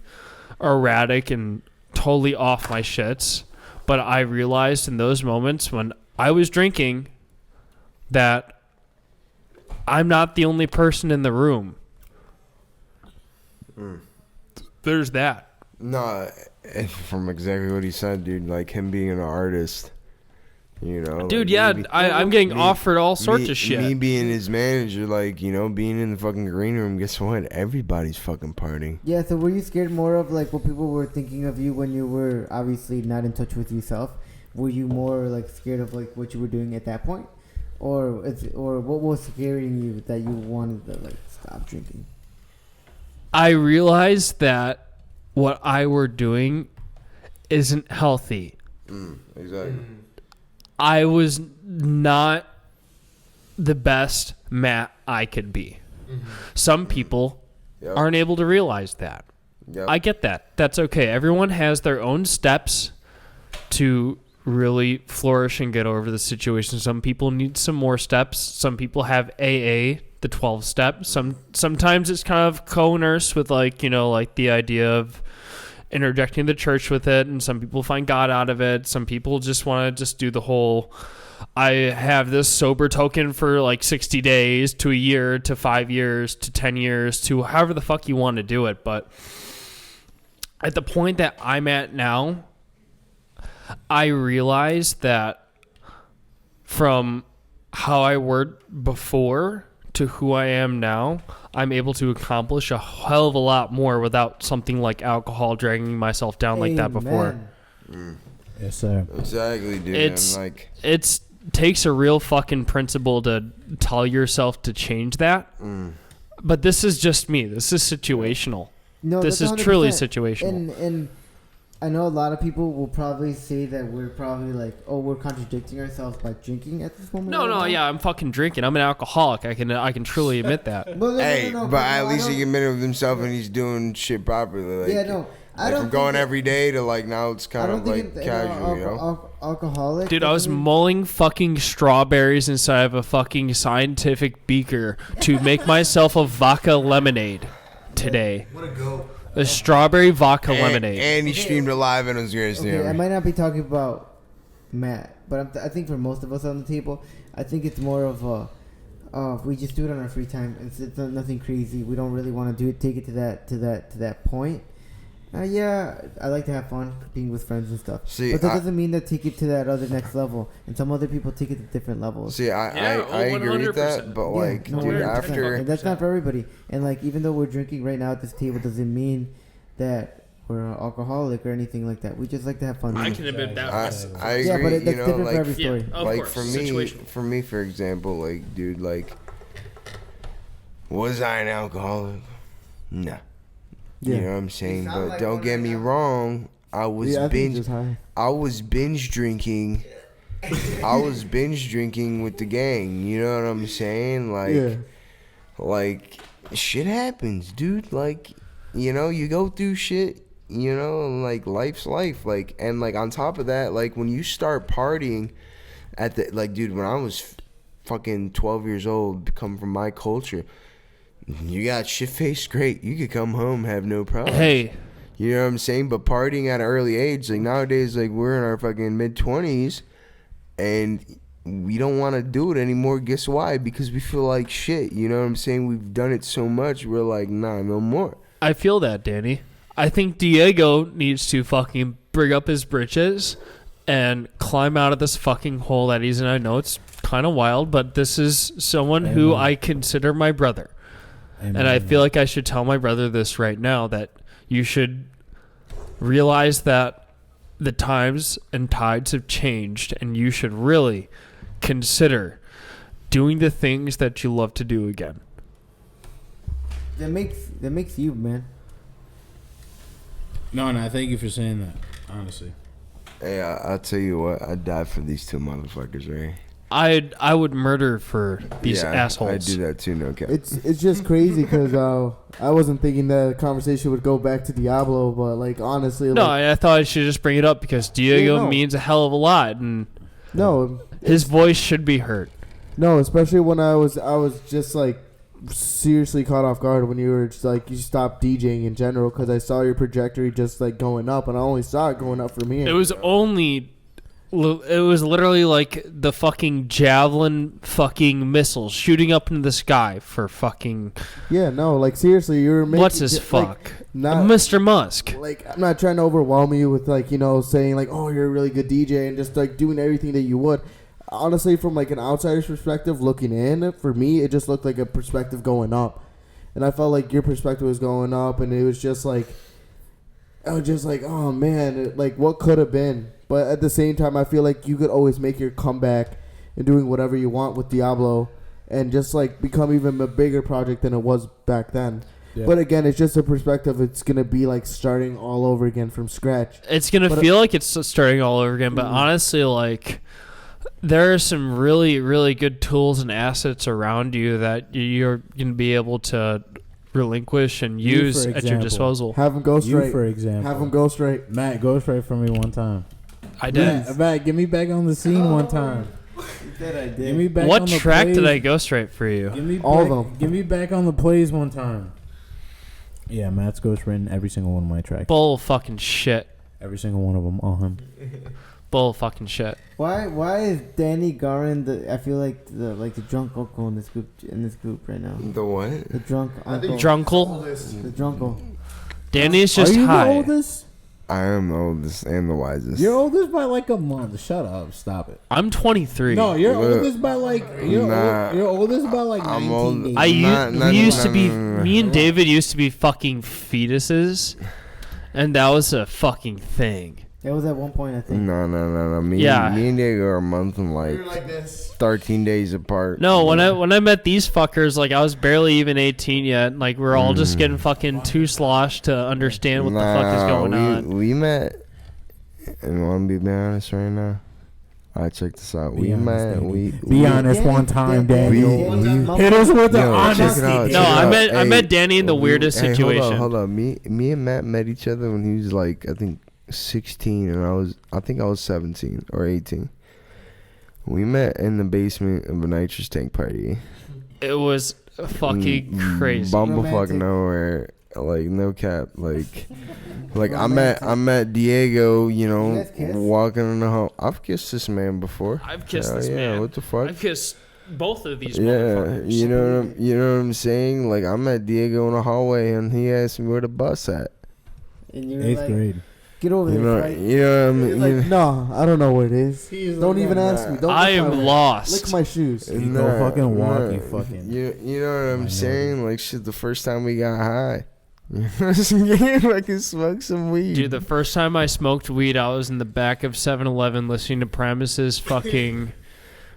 erratic and totally off my shits. But I realized in those moments when I was drinking that I'm not the only person in the room. There's that. No, from exactly what he said, dude. Like him being an artist, you know. Dude, like, yeah, me- I'm getting me- offered all sorts me- of shit. Me being his manager, like, you know, being in the fucking green room, guess what? Everybody's fucking partying. Yeah, so were you scared more of like what people were thinking of you when you were obviously not in touch with yourself? Were you more like scared of like what you were doing at that point, or what was scaring you that you wanted to like stop drinking? I realized that what I were doing isn't healthy. Exactly. I was not the best Matt I could be. Some people Yep. aren't able to realize that. Yep. I get that. That's okay. Everyone has their own steps to really flourish and get over the situation. Some people need some more steps. Some people have AA, the 12 steps. Sometimes it's kind of co-nurse with like, you know, like the idea of interjecting the church with it, and some people find God out of it. Some people just want to just do the whole I have this sober token for like 60 days to a year to 5 years to 10 years to however the fuck you want to do it. But at the point that I'm at now, I realize that from how I worked before to who I am now, I'm able to accomplish a hell of a lot more without something like alcohol dragging myself down like that before. Amen. Yes, sir. Exactly, dude. It's- And like, It's takes a real fucking principle to tell yourself to change that. But this is just me. This is situational. No, This that's is truly 100%. situational. And I know a lot of people will probably say that we're probably like, oh, we're contradicting ourselves by drinking at this moment. No, right now. yeah, I'm fucking drinking. I'm an alcoholic. I can truly admit that. But hey, no, but at no, I least don't- he admitted with himself and he's doing shit properly. Like, Yeah, no. I Like don't from going think every day to like now it's I kind don't of think like it's casual, you know. alcoholic. Dude, I was doesn't mean- mulling fucking strawberries inside of a fucking scientific beaker to make myself a vodka lemonade today. What a go. A strawberry vodka lemonade. And he streamed it live and it was great. Okay, I might not be talking about Matt, but I think for most of us on the table, I think it's more of a we just do it on our free time. It's not, nothing crazy. We don't really want to do it. Take it to that point. Yeah, I like to have fun being with friends and stuff. See, but that doesn't mean that take it to that other next level. And some other people take it to different levels. See, I agree with that, 100%. but Yeah, like, no, dude, 100%. after And that's not for everybody. And like, even though we're drinking right now at this table, doesn't mean that we're an alcoholic or anything like that. We just like to have fun. I can admit that. I agree. Yeah, but you that's know, different like, for every story. Of like course, for me, situational. for example, like, dude, like, was I an alcoholic? Nah. Yeah. You know what I'm saying? sound But like don't one get right me now. wrong. I was Yeah, I think it's just high. I was binge drinking. I was binge drinking with the gang. You know what I'm saying? Like, Yeah. like shit happens, dude. Like, you know, you go through shit. You know, and like life's life. Like, and like on top of that, like when you start partying at the like, dude, when I was fucking 12 years old, come from my culture, you got shit faced great. You could come home, have no problem. Hey, You know what I'm saying? But partying at an early age, like nowadays, like we're in our fucking mid-20s and we don't want to do it anymore. Guess why? Because we feel like shit. You know what I'm saying? We've done it so much. We're like, nah, no more. I feel that, Danny. I think Diego needs to fucking bring up his britches and climb out of this fucking hole that he's in. I know it's kind of wild, but this is someone who I consider my brother. And I feel like I should tell my brother this right now, that you should realize that the times and tides have changed and you should really consider doing the things that you love to do again. That makes you, man. No, I thank you for saying that. Honestly, Hey, I'll tell you what. I'd die for these two motherfuckers, right? I would murder for these assholes. I'd do that too, no cap. It's just crazy because I wasn't thinking the conversation would go back to Diablo, but like honestly, No, like, I thought I should just bring it up because Diego Yeah, no. means a hell of a lot, and no, his voice should be heard. no, especially when I was just like seriously caught off guard when you were just like you stopped DJing in general because I saw your trajectory just like going up, and I only saw it going up from here. It was literally like the fucking javelin fucking missiles shooting up into the sky for fucking Yeah, no, like seriously, you were making what's his fuck, not Mr. Musk. like I'm not trying to overwhelm you with like saying like oh you're a really good DJ and just like doing everything that you would. Honestly, from like an outsider's perspective looking in, for me it just looked like a perspective going up, and I felt like your perspective was going up, and it was just like I was just like oh man, like what could have been. But at the same time, I feel like you could always make your comeback and doing whatever you want with Diablo, and just like become even a bigger project than it was back then. Yeah. But again, it's just a perspective. It's gonna be like starting all over again from scratch. It's gonna But- feel like it's starting all over again, but honestly, like there are some really, really good tools and assets around you that you're gonna be able to relinquish and You, use for at your example. disposal. Have them go you straight. for example, Have them go straight. Matt, go straight for me one time. I did. Matt, get me back on the scene one time. Give me back What on the track did plays. I go straight for you? Give me All of back, them. Give me back on the plays one time. Yeah, Matt's ghostwritten every single one of my tracks. Bull fucking shit. Every single one of them on him. Bull fucking shit. Why is Danny Garin I feel like the drunk uncle in this group right now. The what? The drunk uncle. Drunkle. The drunkle. Danny's Are just you high. the oldest? I am the oldest and the wisest. You're oldest by like a month. Shut up. Stop it. I'm 23. No, you're Look, oldest by like nah, you're oldest by like I'm 19 old. days. We used to be. no. Me and David used to be fucking fetuses, and that was a fucking thing. That was at one point I think. No. Me Yeah. and Diego are a month and like 13 days apart. No, when I met these fuckers, like I was barely even 18 yet. And, like we're all just getting fucking too sloshed to understand what the fuck is going on. We met, and want to be honest right now, I check this out. Be We honest, met. Danny. We Be honest one time, Daniel. We- Hit us with the Yo, check it honesty. out. No, check it I out. met Danny in the weirdest Hey, situation. Hold on. Me and Matt met each other when he was like, I think 16, and I think I was 17 or 18. We met in the basement of a nitrous tank party. It was fucking crazy. Bumblefuck Romantic. nowhere. Like no cap. Like I met Diego. You You know, guys kiss? walking in the home. I've kissed this man before. I've kissed Hell this yeah, man. what the fuck? I've kissed both of these Yeah, motherfuckers. you know what I'm saying? Like I met Diego in the hallway and he asked me where the bus at. And you're 8th like, grade. get over You this, know, right? you know what I mean? He's like, no, I don't know where it is. He's Don't like, even nah. ask me. Don't I lick my- am lost. Lick my shoes. You go fucking walk, you fucking- You know what I'm minority. saying? Like shit, the first time we got high. You know what I'm saying? I can smoke some weed. Dude, the first time I smoked weed, I was in the back of 7-Eleven listening to Premises fucking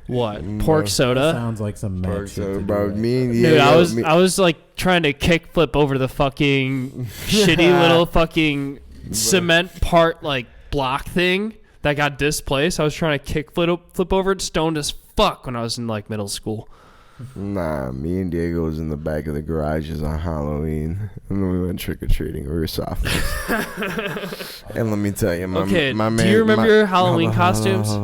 what? Pork That soda. sounds like some mad Park, shit so to do bro, right me and Dude, Diego, I was like trying to kickflip over the fucking shitty little fucking cement part like block thing that got displaced. I was trying to flip over it, stoned as fuck when I was in like middle school. Nah, me and Diego was in the back of the garages on Halloween, and then we went trick or treating. We were sophomores. And let me tell you, my Okay, my do man, you remember my- your Halloween hold on, costumes? hold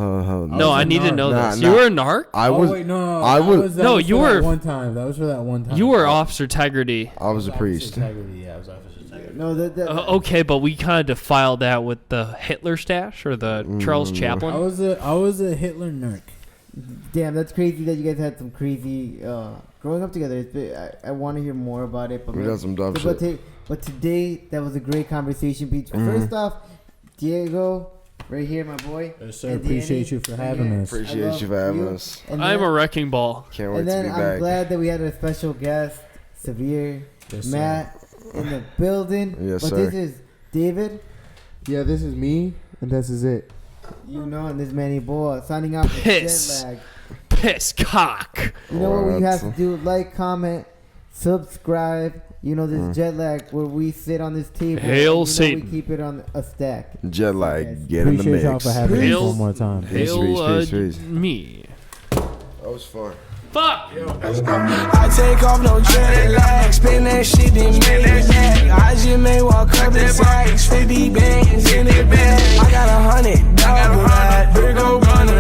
on. No, was I a need to narc. know Nah, this. nah. You were a narc? I Oh, was wait, no, I that was- that No, was you for that were- one time. That was for that one time. You were Officer Tegrity. I was a priest. Integrity, yeah, I was Officer Integrity. No, Okay, but we kind of defiled that with the Hitler stash or the Charles Mm. Chaplin. I was a Hitler nerd. damn, that's crazy that you guys had some crazy growing up together. I want to hear more about it, but We got some dumb but, shit. but today that was a great conversation. First off, Diego, right here, my boy. Yes, sir. And Appreciate Danny, you for right having here. us. I Appreciate love you for having you. us. And I'm then- a wrecking ball. Can't wait And to then be I'm back. glad that we had a special guest, Severe, Yes, sir. Matt, in the building. Yes, but sir. this is David, Yeah, this is me, and this is it. you know, and this Manny Boy signing off with Piss. Jet Lag. Piss cock. You know what we have What? to do? Like, comment, subscribe. You know this Jet Lag where we sit on this table. Hail you know, Satan. We keep it on a stack. Jet lag, get in the Appreciate y'all mix. for having Hail- us one more time. Peace, Hail peace, peace, peace. me. That was fun. Fuck. I take off no jet lag, spin that shit and make it back. I just may walk up the sacks, 50 bands in it back. I got 100, double that. Here go running.